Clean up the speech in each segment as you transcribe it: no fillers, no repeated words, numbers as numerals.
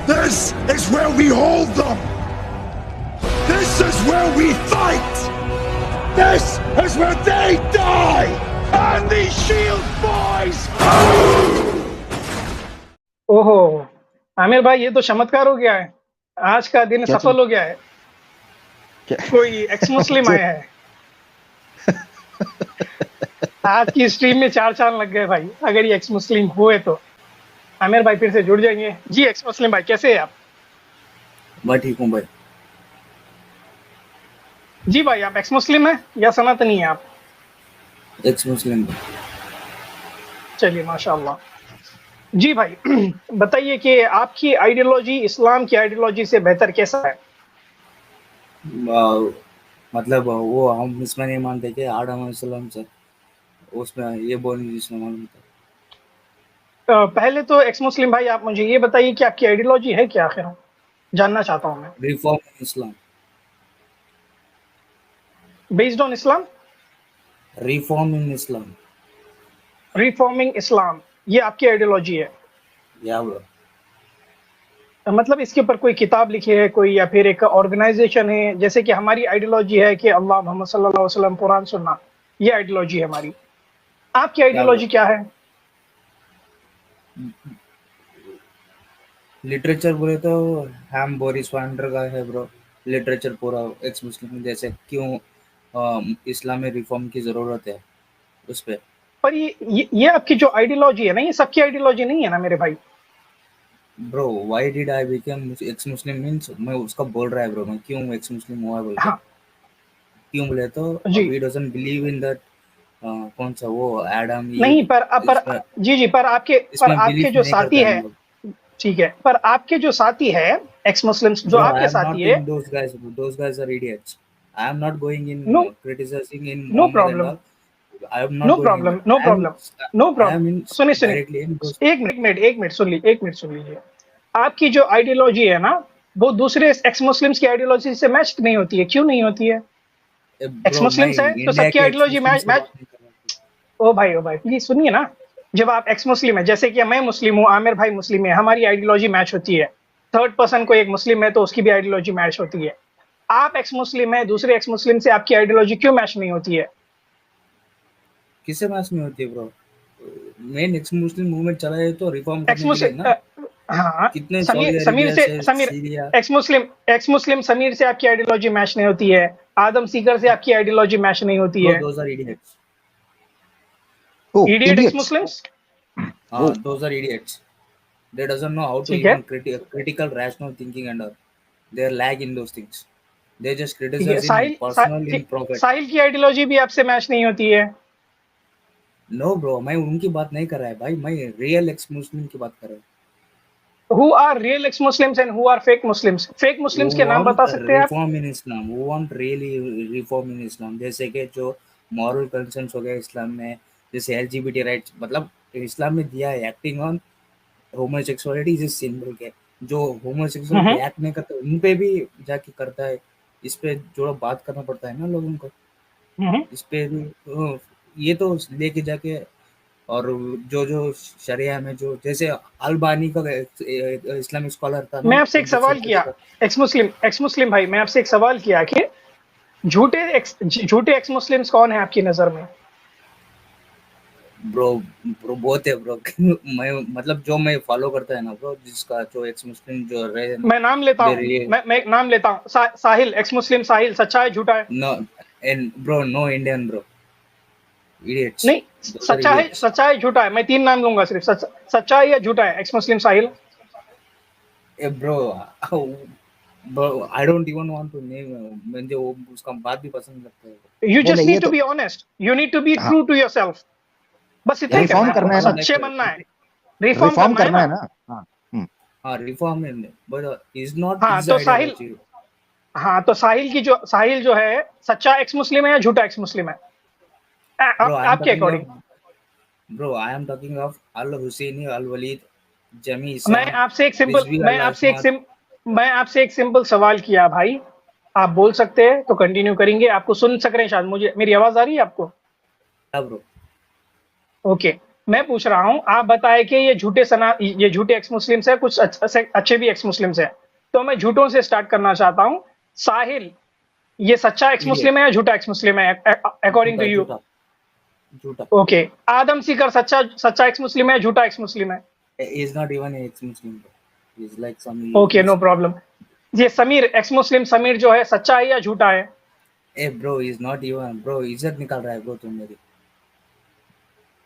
This is where we hold them. This is where we fight. This is where they die. And the Shield boys. ओहो, आमिर भाई ये तो चमत्कार हो गया है। आज का दिन क्या सफल हो गया है। कोई एक्स मुस्लिम आया है। आज की स्ट्रीम में 4 चांद लग गए भाई, अगर ये एक्स मुस्लिम हुए तो। आमिर भाई फिर से जुड़ जाएंगे जी। एक्स मुस्लिम भाई कैसे हैं आप? मैं ठीक हूँ भाई। जी भाई, आप एक्स मुस्लिम हैं या सनातनी हैं आप? एक्स मुस्लिम। चलिए माशाल्लाह। जी भाई बताइए कि आपकी आइडियोलॉजी इस्लाम की आइडियोलॉजी से बेहतर कैसा है? मतलब वो हम इसमें नहीं मानते कि आदम अलैहिस्सलाम से, उसमें ये बोलने जिसमें मालूम था। पहले तो एक्स मुस्लिम भाई आप मुझे ये बताइए कि आपकी आइडियोलॉजी है क्या, आखिर जानना चाहता हूँ मैं। Reform in Islam. Based on Islam. Reform in Islam. Reforming Islam, ये आपकी आइडियोलॉजी है? या ब्रो। मतलब इसके ऊपर कोई किताब लिखी है कोई, या फिर एक ऑर्गेनाइजेशन है? जैसे कि हमारी आइडियोलॉजी है कि अल्लाह मोहम्मद सल्लल्लाहु अलैहि वसल्लम, कुरान सुन्ना, ये आइडियोलॉजी है हमारी। आपकी आइडियोलॉजी क्या है? लिटरेचर बोले तो हम बोरिस वांडर का है ब्रो। लिटरेचर पूरा एक्स मुस्लिम जैसे क्यों इस्लाम में रिफॉर्म की जरूरत है उस पे। पर ये आपकी जो आइडियोलॉजी है ना, ये सबकी आइडियोलॉजी नहीं है ना मेरे भाई। Bro why did I become x Muslim means मैं उसका बोल रहा है ब्रो, मैं क्यों एक्स मुस्लिम हुआ बोल के। हाँ क्यों बोले तो जी। We doesn't believe in that कौन सा वो एडम नहीं पर जी पर आपके जो साथी है, ठीक है, पर आपके जो साथी है एक्स मुस्लिम्स जो आपके साथी है, those guys are idiots. I am not going in no criticizing in no Muhammad and problem, all. I am not no going in problem, that. No I am problem, no I problem. am in सुनिए directly in those. एक minute सुन लीजिए। आपकी जो ideology है ना, वो दूसरे एक्स मुस्लिम्स की आइडियोलॉजी से मैच नहीं होती है। क्यों नहीं होती है? एक्स Bro, मुस्लिम्स है तो इंडिया सबकी के आइडियोलॉजी ex-Muslims से मैच। बात नहीं कर रहा हूँ। ओ भाई प्लीज सुनिए ना। जब आप एक्स मुस्लिम है, जैसे कि मैं मुस्लिम हूँ, आमिर भाई मुस्लिम है, हमारी आइडियोलॉजी मैच होती है। थर्ड पर्सन को एक मुस्लिम है तो उसकी भी आइडियोलॉजी मैच होती है। आप एक्स मुस्लिम है, दूसरे एक्स मुस्लिम से आपकी आइडियोलॉजी क्यों मैच नहीं होती है? किससे मैच नहीं होती है ब्रो? मेन एक्स मुस्लिम मूवमेंट चला है तो रिफॉर्म एक्स करने के लिए ना। मुस्लिम, हाँ कितने समीर सऊदी समीर अरेबिया से से समीर सीरिया। एक्स मुस्लिम समीर से आपकी आइडियोलॉजी मैच नहीं होती है। आदम सीकर से आपकी आइडियोलॉजी मैच नहीं होती Bro, है। those are idiots. Oh, idiot x idiots. Muslims, Those are idiots. They doesn't know how to ठीक है even critical rational thinking and all. They're lag in those things. They just ठीक है। criticize in personal in profit. साहिल की ideology भी आपसे match नहीं होती है। No bro, मैं उनकी बात नहीं कर रहा है भाई, मैं रियल एक्स मुस्लिम की बात कर रहा हूँ। Who are real ex Muslims and who are fake Muslims? Fake Muslims के नाम बता सकते हैं आप? रिफॉर्म इन इस्लाम, वो वांट रियली रिफॉर्म इन इस्लाम, जैसे कि जो मॉरल कंसर्न्स हो गए इस्लाम में, जैसे एलजीबीटी राइट्स, मतलब इस्लाम में दिया है एक्टिंग ऑन होमोसेक्सुअलिटी इज सिन बोल के। जो होमोसेक्सुअलिटी एक्ट नहीं करते उन पे भी जाके करता है। इस पे जो बात करना पड़ता है ना लोगों को, इस पे भी ये तो लेके जाके। और जो शरिया में जो जैसे अलबानी का इस्लामिक स्कॉलर था ना, मैं आपसे एक सवाल किया, एक्स मुस्लिम भाई, मैं आपसे एक सवाल किया कि झूठे एक्स मुस्लिम्स कौन है आपकी नजर में? ब्रो बहुत है ब्रो। मैं मतलब जो मैं फॉलो करता है ना ब्रो, जिसका जो एक्स मुस्लिम जो रहे, मैं नाम लेता हूँ, मैं नाम लेता हूँ। साहिल, एक्स मुस्लिम साहिल, सच्चा है झूठा है? No bro, no Indian bro, idiots. नहीं, सच्चा है झूठा है? मैं 3 नाम लूंगा सिर्फ, सच्चा है या झूठा है ex Muslim Sahil? Bro I don't even want to name, मुझे वो उसका बात भी पसंद लगता है। You just need to be honest, you need to be true to yourself. बस इतना ही करना है, सच्चे बनना है, रिफॉर्म करना है ना। हाँ रिफॉर्म है, बट इज नॉट। हाँ तो साहिल जो है, सच्चा एक्स मुस्लिम है या झूठा एक्स मुस्लिम है आपके according? Bro I am talking of Al Husaini, Al Walid, जमी। मैं आपसे एक सिंपल सवाल किया भाई, आप बोल सकते हैं तो कंटिन्यू करेंगे। आपको सुन सक रहे हैं शायद, मुझे मेरी आवाज आ रही है आपको? ब्रो ओके, मैं पूछ रहा हूँ, आप बताए कि ये झूठे एक्स मुस्लिम्स है, कुछ अच्छे भी एक्स मुस्लिम्स है, तो मैं झूठों से स्टार्ट करना चाहता हूँ। साहिल ये सच्चा एक्स Idiot. मुस्लिम है या झूठा एक्स मुस्लिम है अकॉर्डिंग टू झूठा यू? झूठा झूठा ओके, आदम सीकर सच्चा एक्स मुस्लिम है या झूठा एक्स मुस्लिम है? is not even an ex-Muslim, bro. He's like some okay, no problem. ये समीर एक्स मुस्लिम समीर जो है, सच्चा है या झूठा है? bro, he's not even, bro, इज्जत निकाल रहा है bro तुम मेरी।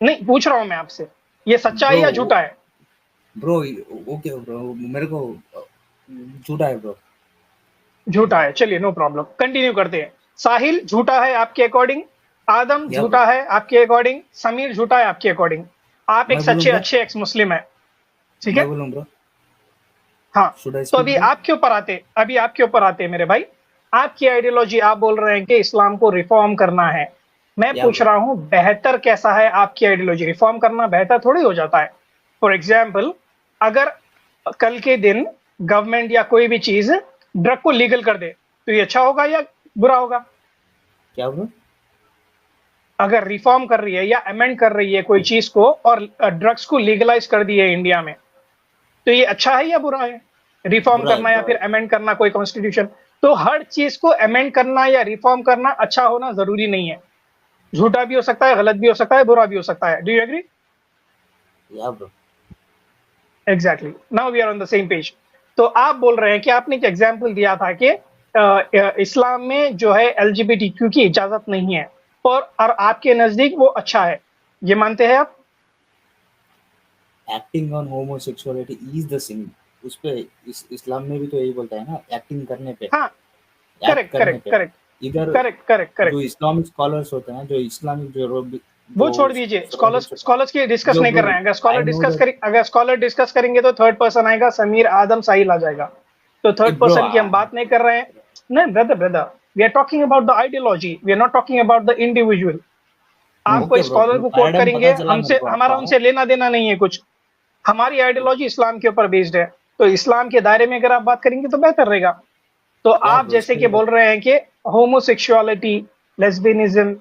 नहीं, पूछ रहा हूं मैं आपसे, ये सच्चा है या Bro, झूठा है? bro, okay bro, मेरे को झूठा है bro। झूठा है, चलिए नो प्रॉब्लम, कंटिन्यू करते हैं। साहिल झूठा है आपके अकॉर्डिंग, आदम या झूठा है आपके अकॉर्डिंग, समीर झूठा है आपके अकॉर्डिंग। आप एक मैं बोलूं सच्चे bro, अच्छे एक्स मुस्लिम है, ठीक मैं है? बोलूं bro, हाँ, should I तो speak अभी bro? आपके ऊपर आते मेरे भाई। आपकी आइडियोलॉजी, आप बोल रहे हैं कि इस्लाम को रिफॉर्म करना है। मैं या पूछ bro, रहा हूँ बेहतर कैसा है आपकी आइडियोलॉजी? रिफॉर्म करना बेहतर थोड़ी हो जाता है। फॉर एग्जाम्पल, अगर कल के दिन गवर्नमेंट या कोई भी चीज ड्रग को लीगल कर दे, तो ये अच्छा होगा या बुरा होगा? क्या bro? अगर रिफॉर्म कर रही है या अमेंड कर रही है कोई चीज को और ड्रग्स को लीगलाइज कर दी है इंडिया में, तो ये अच्छा है या बुरा है? रिफॉर्म बुरा है करना या बुरा फिर है। अमेंड करना कोई कॉन्स्टिट्यूशन, तो हर चीज को अमेंड करना या रिफॉर्म करना अच्छा होना जरूरी नहीं है। झूठा भी हो सकता है, गलत भी हो सकता है, बुरा भी हो सकता है। Do you agree? या bro, exactly, now we are on the same page. तो आप बोल रहे हैं कि आपने एक एग्जाम्पल दिया था कि इस्लाम में जो है LGBTQ की इजाजत नहीं है, और आपके नजदीक वो अच्छा है, ये मानते हैं आप? acting on homosexuality is the sin। उस पे इस्लाम में भी तो यही बोलता है ना, एक्टिंग करने पे, हाँ, एक्ट करेक्ट करने करेक्ट पे। करेक्ट इधर करेक्ट करेक्ट जो करेक्ट। इस्लामिक स्कॉलर्स होते हैं, जो इस्लामिक वो छोड़ दीजिए, स्कॉलर्स की डिस्कस जो नहीं कर bro, रहे हैं। I know that अगर स्कॉलर डिस्कस करेंगे तो थर्ड पर्सन आएगा, समीर, आदम, साहिल आ जाएगा। तो थर्ड bro, पर्सन की हम बात नहीं कर रहे हैं। नहीं brother, we are talking about the ideology, we are not talking about the individual. आप कोई okay bro, स्कॉलर को कोट paradigm करेंगे, पता चला मेरे को हमारा आपका। उनसे लेना देना नहीं है कुछ। हमारी आइडियोलॉजी इस्लाम के ऊपर बेस्ड है, तो इस्लाम के दायरे में अगर आप बात करेंगे तो बेहतर रहेगा। तो या आप bro, जैसे कि बोल रहे हैं कि होमोसेक्सुअलिटी, लेस्बियनिज्म,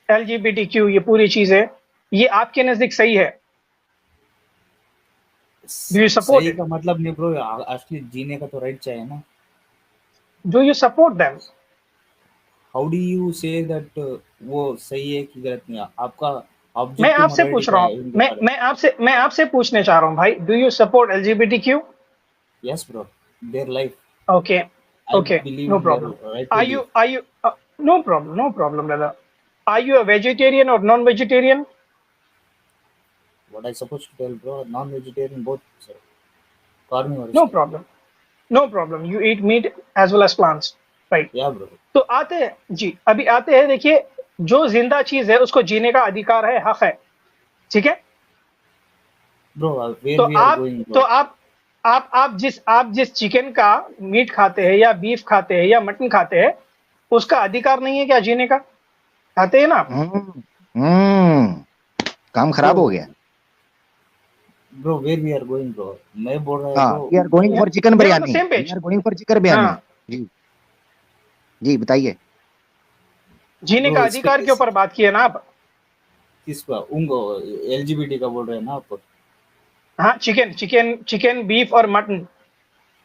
LGBTQ, ये पूरी चीजें, ये आपके नजदीक सही है? डू यू सपोर्ट सही इट? का मतलब नहीं ब्रो, असली जीने का तो राइट चाहिए ना। Do you support them? How do you say that वो सही है कि गलत नहीं? आपका मैं ऑब्जेक्टिव आपसे मोरालिटी पूछ क्या रहा है हूँ, इनके बारे में? मैं आपसे पूछने चाह रहा हूँ भाई, do you support LGBTQ? Yes bro, their life, okay I okay, believe no in their problem. Right to live. Are you no problem brother, are you a vegetarian or non-vegetarian? What I supposed to tell bro, non-vegetarian both sir, carnivore No sir। problem, no problem, you eat meat as well as plants, right? या bro, तो आते हैं जी, अभी आते हैं। देखिए, जो जिंदा चीज है उसको जीने का अधिकार है, हक है, ठीक है? ब्रो वेयर तो वी आर गोइंग ब्रो? आप जिस चिकन का मीट खाते हैं या बीफ खाते हैं या मटन खाते हैं, उसका अधिकार नहीं है क्या जीने का? खाते हैं ना आप? काम खराब हो गया। Bro where we are going bro? मैं बोल रहा हाँ, हूँ we are going for chicken We are on the biryani, same page. We are going for chicken biryani. हाँ, जी जी बताइए। जीने का ब्रो अधिकार के ऊपर बात की है ना आप? किसका उनको LGBT का बोल रहे हैं ना आप? हाँ, चिकन बीफ और मटन,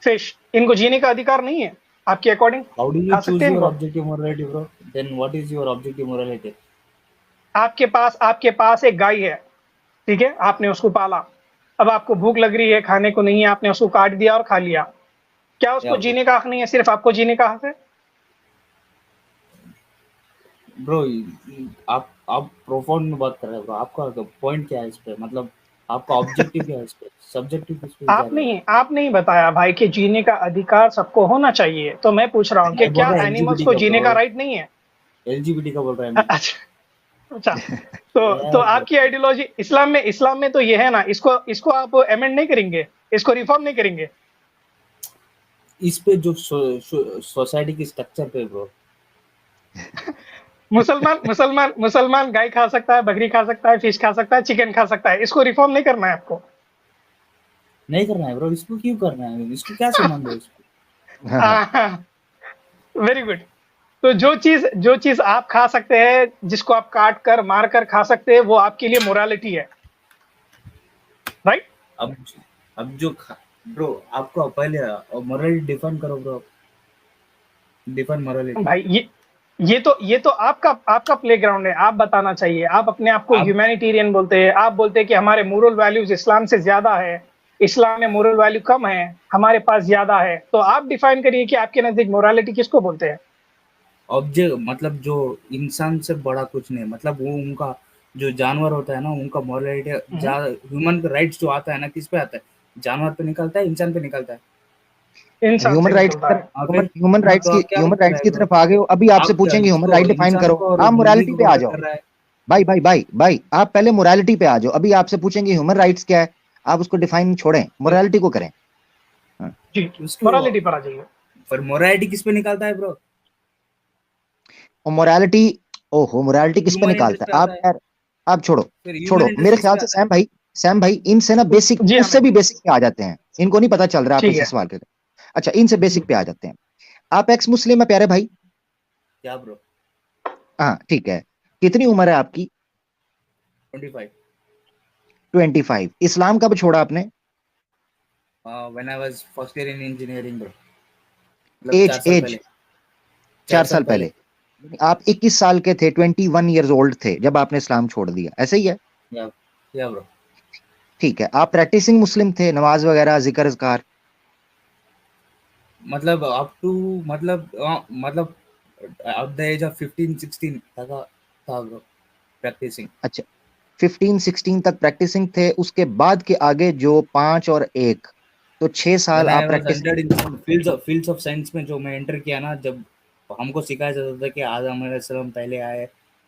फिश, इनको जीने का अधिकार नहीं है आपके अकॉर्डिंग? How do you खा choose सकते हैं your इनको? objective morality bro? Then what is your objective morality? आपके पास एक गाय है, ठीक है? आपने उसको पाला, अब आपको भूख लग रही है, खाने को नहीं है, आपने उसको काट दिया और खा लिया, क्या उसको Yeah, जीने का हक नहीं है? सिर्फ आपको जीने का हक है? bro, आप प्रोफाउंड में बात कर रहे हो bro। आपका पॉइंट क्या है इस पे? मतलब आपका ऑब्जेक्टिव क्या है इस पे? सब्जेक्टिव किस पे जा रहे हो? आप नहीं बताया भाई कि जीने का अधिकार सबको होना चाहिए, तो मैं पूछ रहा हूँ कि मैं बोल क्या रहा हूँ एनिमल्स LGBT को का जीने bro, का राइट नहीं है? LGBT का बोल रहा है मैं। अच्छा, तो आपकी आइडियोलॉजी इस्लाम में तो ये है ना, इसको आप अमेंड नहीं करेंगे, इसको रिफॉर्म नहीं करेंगे? इस पे जो सोसाइटी की स्ट्रक्चर पे ब्रो, मुसलमान गाय खा सकता है, बकरी खा सकता है, फिश खा सकता है, चिकन खा सकता है, इसको रिफॉर्म नहीं करना है आपको? नहीं करना है ब्रो। इसको क्यों करना है? इसको क्या संबंध है इसको? Very good. तो जो चीज आप खा सकते हैं, जिसको आप काट कर मार कर खा सकते हैं, वो आपके लिए मोरालिटी है, अब अब जो ब्रो आपको पहले मोरालिटी डिफाइन करो ब्रो, डिफाइन मोरालिटी। भाई ये तो आपका प्लेग्राउंड है, आप बताना चाहिए। आप अपने आप को आप ह्यूमैनिटेरियन बोलते हैं, आप बोलते हैं कि हमारे मोरल वैल्यूज इस्लाम से ज्यादा है, इस्लाम में मोरल वैल्यू कम है, हमारे पास ज्यादा है। तो आप डिफाइन करिए कि आपके नजदीक मोरालिटी किसको बोलते हैं। ऑब्जेक्ट मतलब जो इंसान से बड़ा कुछ नहीं, मतलब वो उनका जो जानवर होता है ना, उनका मोरालिटी हम्म, ह्यूमन राइट्स जो आता है ना, किस पे आता है? जानवर पे निकलता है, इंसान पे निकलता है। इंसान ह्यूमन से राइट्स की निकलता तरफ है। हाँ ह्यूमन फिर, ह्यूमन हाँ राइट्स तो की आप क्या ह्यूमन बोल राइट्स रहे की हैं ब्रो? तरफ आ गए हो। अभी आपसे आप क्या पूछेंगे ह्यूमन इसको राइट डिफाइन इंसान करो, को और आप मुर्गी मोरालिटी को पे आ कंपेयर जाओ। कर रहा है? भाई भाई भाई भाई आप पहले मोरालिटी पे आ जाओ। अभी आपसे पूछेंगे ह्यूमन राइट्स क्या है, आप उसको डिफाइन छोड़ें, फिर मोरालिटी को करें। हाँ। जी, उसको मोरालिटी पर आ जाइए। फिर मोरालिटी किस पे निकालता है ब्रो? और मोरालिटी, ओहो मोरालिटी किस पे ह्यूमन निकालता इंटरेस्ट है? आता आप है, यार, आप छोड़ो, फिर ह्यूमन छोड़ो इंटरेस्ट मेरे किस ख्याल पे से आता है? सैम भाई इनसे ना बेसिक, जी उससे हमें भी बेसिक पे आ जाते हैं। इनको नहीं पता चल रहा आप ठीक ऐसे है। सवाल करते हैं। अच्छा, इनसे जी बेसिक पे आ जाते हैं। आप एक्स मुस्लिम है प्यारे भाई? क्या ब्रो? हाँ ठीक है। कितनी उम्र है आपकी? 25। 25। इस्लाम कब छोड़ा आपने? When I was first year in engineering bro, मतलब एज 4 साल एज पहले। 4 4 साल साल पहले। पहले। यानी आप 21 साल के थे, 21 ईयर्स ओल्ड थे जब आपने इस्लाम छोड़ दिया, ऐसे ही है? या या ब्रो, ठीक है। आप प्रैक्टिसिंग मुस्लिम थे, नमाज वगैरह जिक्र अज़कार? मतलब अप टू, मतलब at the age of 15-16 था ब्रो प्रैक्टिसिंग। अच्छा, 15-16 तक प्रैक्टिसिंग थे, उसके बाद के आगे जो 5 और 1, तो 6 साल व्हेन आई आप was practising. Entered in fields of science में, जो मैं एंटर किया ना, जब हमको सिखाया जाता था कि आदम अलैहिस्सलाम पहले आए,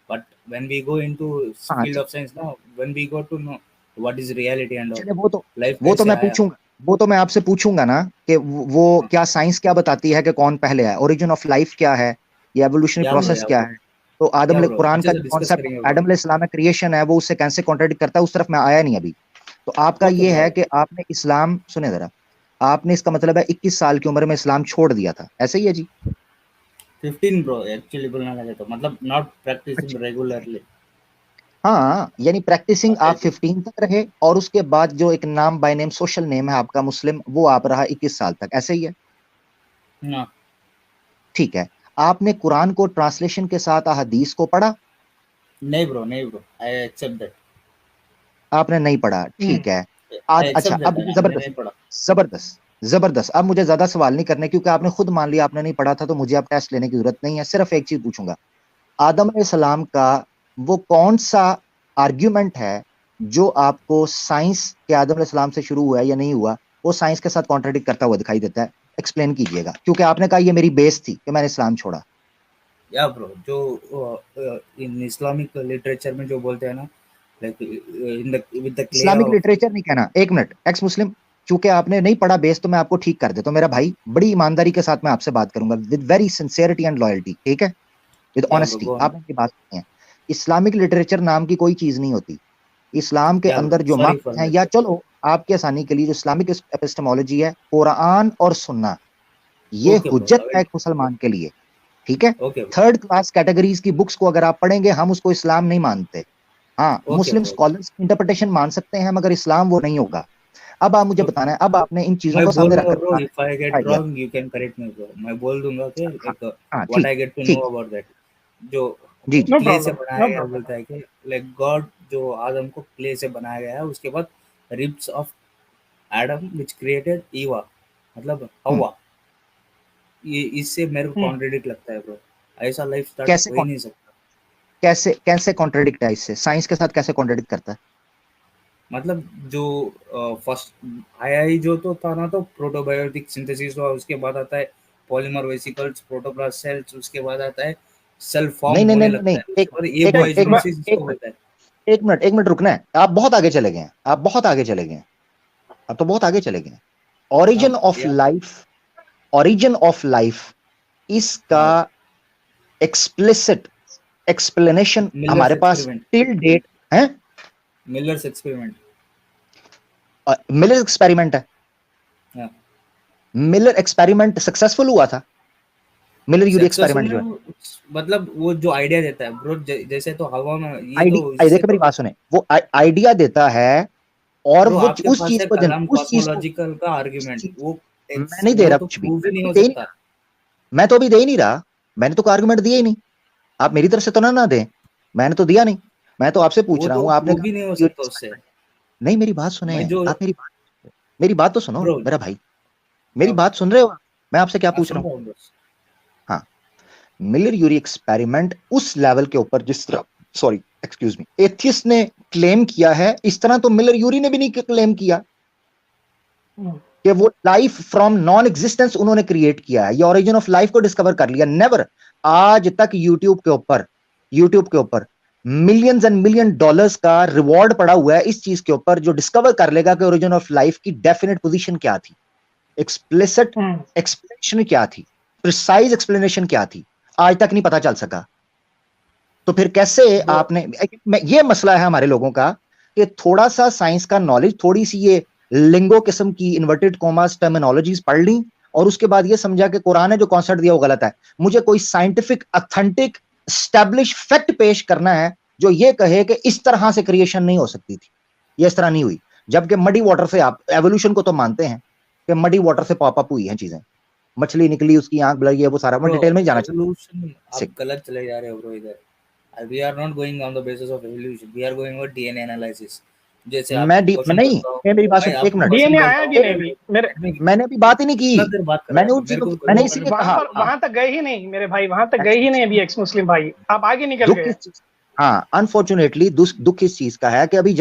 but when we go into हाँ फील्ड ऑफ साइंस ना, when we go to know what is reality and all, चलिए, वो तो लाइफ वो तो कैसे मैं आया। पूछूंगा, वो तो मैं आपसे पूछूंगा ना कि वो हाँ, क्या साइंस क्या बताती है कि कौन पहले है, ओरिजिन ऑफ लाइफ क्या है, ये एवोल्यूशनरी प्रोसेस या क्या ब्रो, है। तो या आदम ब्रो, कुरान अच्छे का से जो डिस्कस कॉन्सेप्ट करेंगे ब्रो। आदम इस्लाम में क्रिएशन है, वो उससे कैसे कॉन्ट्रडिक्ट करता है, उस तरफ मैं आया नहीं अभी। तो आपका ओके ये ब्रो। है कि आपने इस्लाम, सुने जरा, आपने, इसका मतलब है 21 साल की उम्र में इस्लाम छोड़ दिया था, ऐसे ही है जी? 15 ब्रो, एक्चुअली बोलना लगे तो, मतलब नॉट प्रैक्टिसिंग रेगुलरली। हाँ, यानी प्रैक्टिसिंग आप ऐसे 15 तक रहे, और उसके बाद जो एक नाम बाय नेम सोशल नेम है आपका मुस्लिम, वो आप रहा 21 साल तक, ऐसे ही है? ना। ठीक है। आपने कुरान को ट्रांसलेशन के साथ अहदीस को पढ़ा? नहीं ब्रो, नहीं ब्रो, आई एक्सेप्ट दैट। आपने नहीं पढ़ा, हम्म, ठीक है। आई आज अच्छा, एक्सेप्ट अब दैट, मुझे मैंने जबरदस्त, नहीं पढ़ा। जबरदस्त, जबरदस्त। अब मुझे ज्यादा सवाल नहीं करने, क्योंकि आपने खुद मान लिया आपने नहीं पढ़ा था, तो मुझे अब टेस्ट लेने की जरूरत नहीं है। सिर्फ एक चीज पूछूंगा, आदम सलाम का वो कौन सा आर्ग्यूमेंट है जो आपको साइंस के आदम सलाम से शुरू हुआ है या नहीं हुआ, वो साइंस के साथ कॉन्ट्रडिक्ट करता हुआ दिखाई देता है? एक्सप्लेन कीजिएगा, क्योंकि आपने कहा ये मेरी बेस थी कि मैंने इस्लाम छोड़ा। या ब्रो, जो इन इस्लामिक लिटरेचर में जो बोलते हैं ना, like in the with the clay Islamic of. Literature नहीं कहना, एक मिनट, एक्स मुस्लिम, चूंकि आपने नहीं पढ़ा बेस, तो मैं आपको ठीक कर देता हूं मेरा भाई, बड़ी ईमानदारी के साथ मैं आपसे बात करूंगा, with very sincerity and loyalty, ठीक है, विद या ब्रो, ऑनेस्टी, गो ऑन। आपने की बात सुनी है। इस्लामिक लिटरेचर नाम की कोई चीज नहीं होती। इस्लाम के या ब्रो, अंदर जो सॉरी मार्क्स फॉर हैं, दैट। या चलो आपकी आसानी के लिए जो इस्लामिक एपिस्टेमोलॉजी है, कुरान और सुन्ना, ये ओके ब्रो, हुज्जत आई है विल। एक मुसलमान के लिए, ठीक है। Okay bro. Third class categories की बुक्स को अगर आप पढ़ेंगे, हम उसको इस्लाम नहीं मानते। हाँ, ओके मुस्लिम ब्रो। स्कॉलर्स इंटरप्रिटेशन मान सकते हैं, मगर इस्लाम वो नहीं होगा। अब आप मुझे ओके, बताना है, अब आपने इन चीजों मैं को सामने बोलूंगा रखकर ब्रो, बताना है इफ आई क्या get idea. Wrong you can correct me bro, मैं बोल दूंगा कि हाँ लाइक हाँ, व्हाट ठीक, आई गेट टू नो ठीक। About that. जो जी जी। नो क्ले से प्रॉब्लम, बनाया नो गया, प्रॉब्लम। बोलता है कि लाइक गॉड जो आदम को क्ले से बनाया गया है, उसके बाद ribs of Adam which created Eva, मतलब हम्म, हवा। ये इससे मेरे को हम्म, कॉन्ट्रडिक्ट लगता है ब्रो, ऐसा लाइफ स्टार्ट कैसे हो ही नहीं सकता। कैसे कैसे कॉन्ट्रडिक्ट है इससे, साइंस के साथ कैसे कॉन्ट्रडिक्ट करता है? मतलब जो फर्स्ट आया ही जो तो था ना, तो प्रोटोबायोटिक सिंथेसिस हुआ, उसके बाद आता है पॉलीमर वेसिकल्स, प्रोटोप्लास्ट सेल्स, उसके बाद आता है सेल फॉर्म नहीं नहीं नहीं होने नहीं नहीं, लगता है, और एक मिनट, एक मिनट, एबोइजोनेसिस एक इसको मिनट, बोलता है। एक मिनट रुकना है, आप बहुत आगे चले गए हैं, आप बहुत आगे चले गए हैं, आप तो बहुत आगे चले गए हैं। हाँ ओरिजिन ऑफ या लाइफ, ओरिजिन ऑफ लाइफ, इसका हाँ, एक्सप्लिसिट एक्सप्लेनेशन मिलर्स हमारे पास एक्सपेरिमेंट। टिल डेट है। Millers experiment. मिलर एक्सपेरिमेंट है। हाँ, मिलर एक्सपेरिमेंट सक्सेसफुल हुआ था, मिलर यूरी सक्सेसफुल एक्सपेरिमेंट जो है। में मतलब वो जो आइडिया देता है ब्रो, जैसे तो हवा में ये तो आईडी इससे देखो, मेरी तो। बात सुने, वो आइडिया देता है और ब्रो वो आपके उस पास चीज है को कलाम उस चीज को कॉस्मोलॉजिकल का उस आर्गुमेंट, चीज वो मैं नहीं दे वो रहा तो कुछ भी, प्रूव ही नहीं हो दे ही नहीं सकता। रहा। मैं तो अभी दे ही नहीं रहा, मैंने तो कोई आर्गुमेंट दिया ही नहीं। आप मेरी तरफ से तो ना दें, मैंने तो दिया नहीं। मैं तो आपसे पूछ वो रहा तो हूँ, आपने प्रूव कहा ही नहीं हो theory सकता उससे। experiment। नहीं, मेरी बात सुने, मैं जो आप मेरी बात तो सुनो ब्रो मेरा भाई, मेरी बात सुन रहे हो आप? मैं आपसे क्या पूछ सुन रहा हूँ? रहा हूँ bro। हाँ, मिलर यूरी एक्सपेरिमेंट उस लेवल के ऊपर जिस तरह, सॉरी एक्सक्यूज मी, एथियस्ट ने क्लेम किया है, इस तरह तो मिलर यूरी ने भी नहीं क्लेम किया कि वो लाइफ फ्रॉम नॉन एग्जिस्टेंस उन्होंने क्रिएट किया है, या ओरिजिन ऑफ लाइफ को डिस्कवर कर लिया। नेवर। आज तक यूट्यूब के ऊपर मिलियंस एंड मिलियन डॉलर्स का रिवॉर्ड पड़ा हुआ है इस चीज के ऊपर, जो डिस्कवर कर लेगा कि ओरिजिन ऑफ लाइफ की डेफिनेट पोजीशन क्या थी, एक्सप्लिसिट एक्सप्लेनेशन क्या थी, प्रिसाइज एक्सप्लेनेशन क्या थी, आज तक नहीं पता चल सका। तो फिर कैसे ब्रो आपने, ये मसला है हमारे लोगों का कि थोड़ा सा साइंस का नॉलेज, थोड़ी सी ये लिंगो किस्म की इन्वर्टेड कॉमास टर्मिनोलॉजीज पढ़ ली, और उसके बाद ये समझा कि कुरान ने जो कॉन्सेप्ट दिया वो गलत है। मुझे कोई साइंटिफिक ऑथेंटिक स्टैब्लिश फैक्ट पेश करना है जो ये कहे कि इस तरह से क्रिएशन नहीं हो सकती थी, ये इस तरह नहीं हुई। जबकि मडी वाटर से, आप एवोल्यूशन को तो मानते हैं कि मडी वाटर से पॉप अप हुई हैं चीजें, मछली निकली, उसकी आंख बढ़ी है, वो सारा, मैं ब्रो डिटेल में ही जाना चाहता एवोल्यूशन हूं। आप गलत चले जा रहे हो ब्रो इधर। We are not going on the basis of evolution, we are going on DNA analysis। जैसे आप मैं क्वेश्चन नहीं, करता हो मैं मेरी बात भाई, सुन, एक आपको मिनट, क्वेश्चन डीएनए करता आया हूँ कि नहीं एक अभी? मिनट, मेरे मैंने अभी बात ही नहीं की। कितना देर बात कर रहे मैंने हो उस चीज मेरे को, को मैंने वो इसीलिए वहां कहा, पर, वहां तक गए ही नहीं मेरे भाई, वहां तक गए ही नहीं अभी एक्स मुस्लिम भाई, आप आगे निकल दुख गए। किस चीज, हाँ अनफॉर्चुनेटली दुख इस चीज का है कि अभी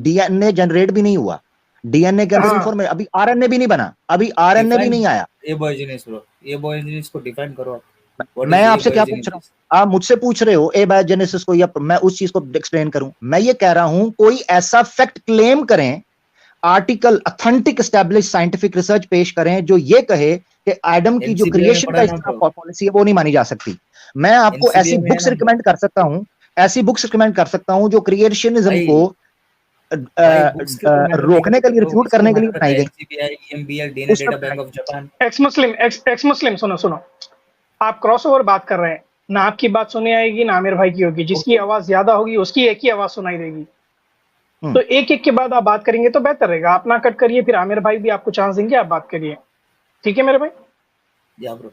डीएनए जनरेट भी नहीं हुआ, डीएनए के अंदर हाँ, इंफॉर्मेशन, अभी आरएनए भी नहीं बना, अभी आरएनए भी डिफाइन नहीं आया। एबॉर्जिनिस ब्रो, एबॉर्जिनिस को डिफाइन करो। व्हाट मैं इज आपसे क्या पूछ रहा हूँ, एबॉर्जिनिस? आप मुझसे पूछ रहे हो एबायोजेनेसिस को, या मैं उस चीज को एक्सप्लेन करूं? मैं ये कह रहा हूं कोई ऐसा फैक्ट क्लेम करें, article authentic establish scientific research पेश करें जो ये कहे कि एडम की जो एनसीबीआई में क्रिएशन पढ़ा का है इस ना तरह ब्रो, पॉलिसी है वो नहीं मानी जा सकती। मैं आपको ऐसी एनसीबीआई में है बुक्स ना ब्रो। रिकमेंड कर सकता हूं, ऐसी बुक्स रिकमेंड कर सकता हूं जो क्रिएशनिज्म भाई को भाई बुक्स के तो मैटर नहीं रोकने के करता लिए, ब्रो, रिफ्यूट इसको करने के लिए मैटर करता बनाई है गई। एनसीबीआई, ईएमबीएल, डीएनए उसका डेटा बनाई बैंक ऑफ गई। जापान। एक्स मुस्लिम सुनो सुनो, आप क्रॉस ओवर बात कर रहे हैं ना, आपकी बात सुनी आएगी ना आमिर भाई की होगी, जिसकी ओके आवाज ज्यादा होगी उसकी एक ही आवाज सुनाई देगी। हम्म, तो एक एक के बाद आप बात करेंगे तो बेहतर रहेगा, आप ना कट करिए, फिर आमिर भाई भी आपको चांस देंगे, आप बात करिए। ठीक है मेरे भाई? या ब्रो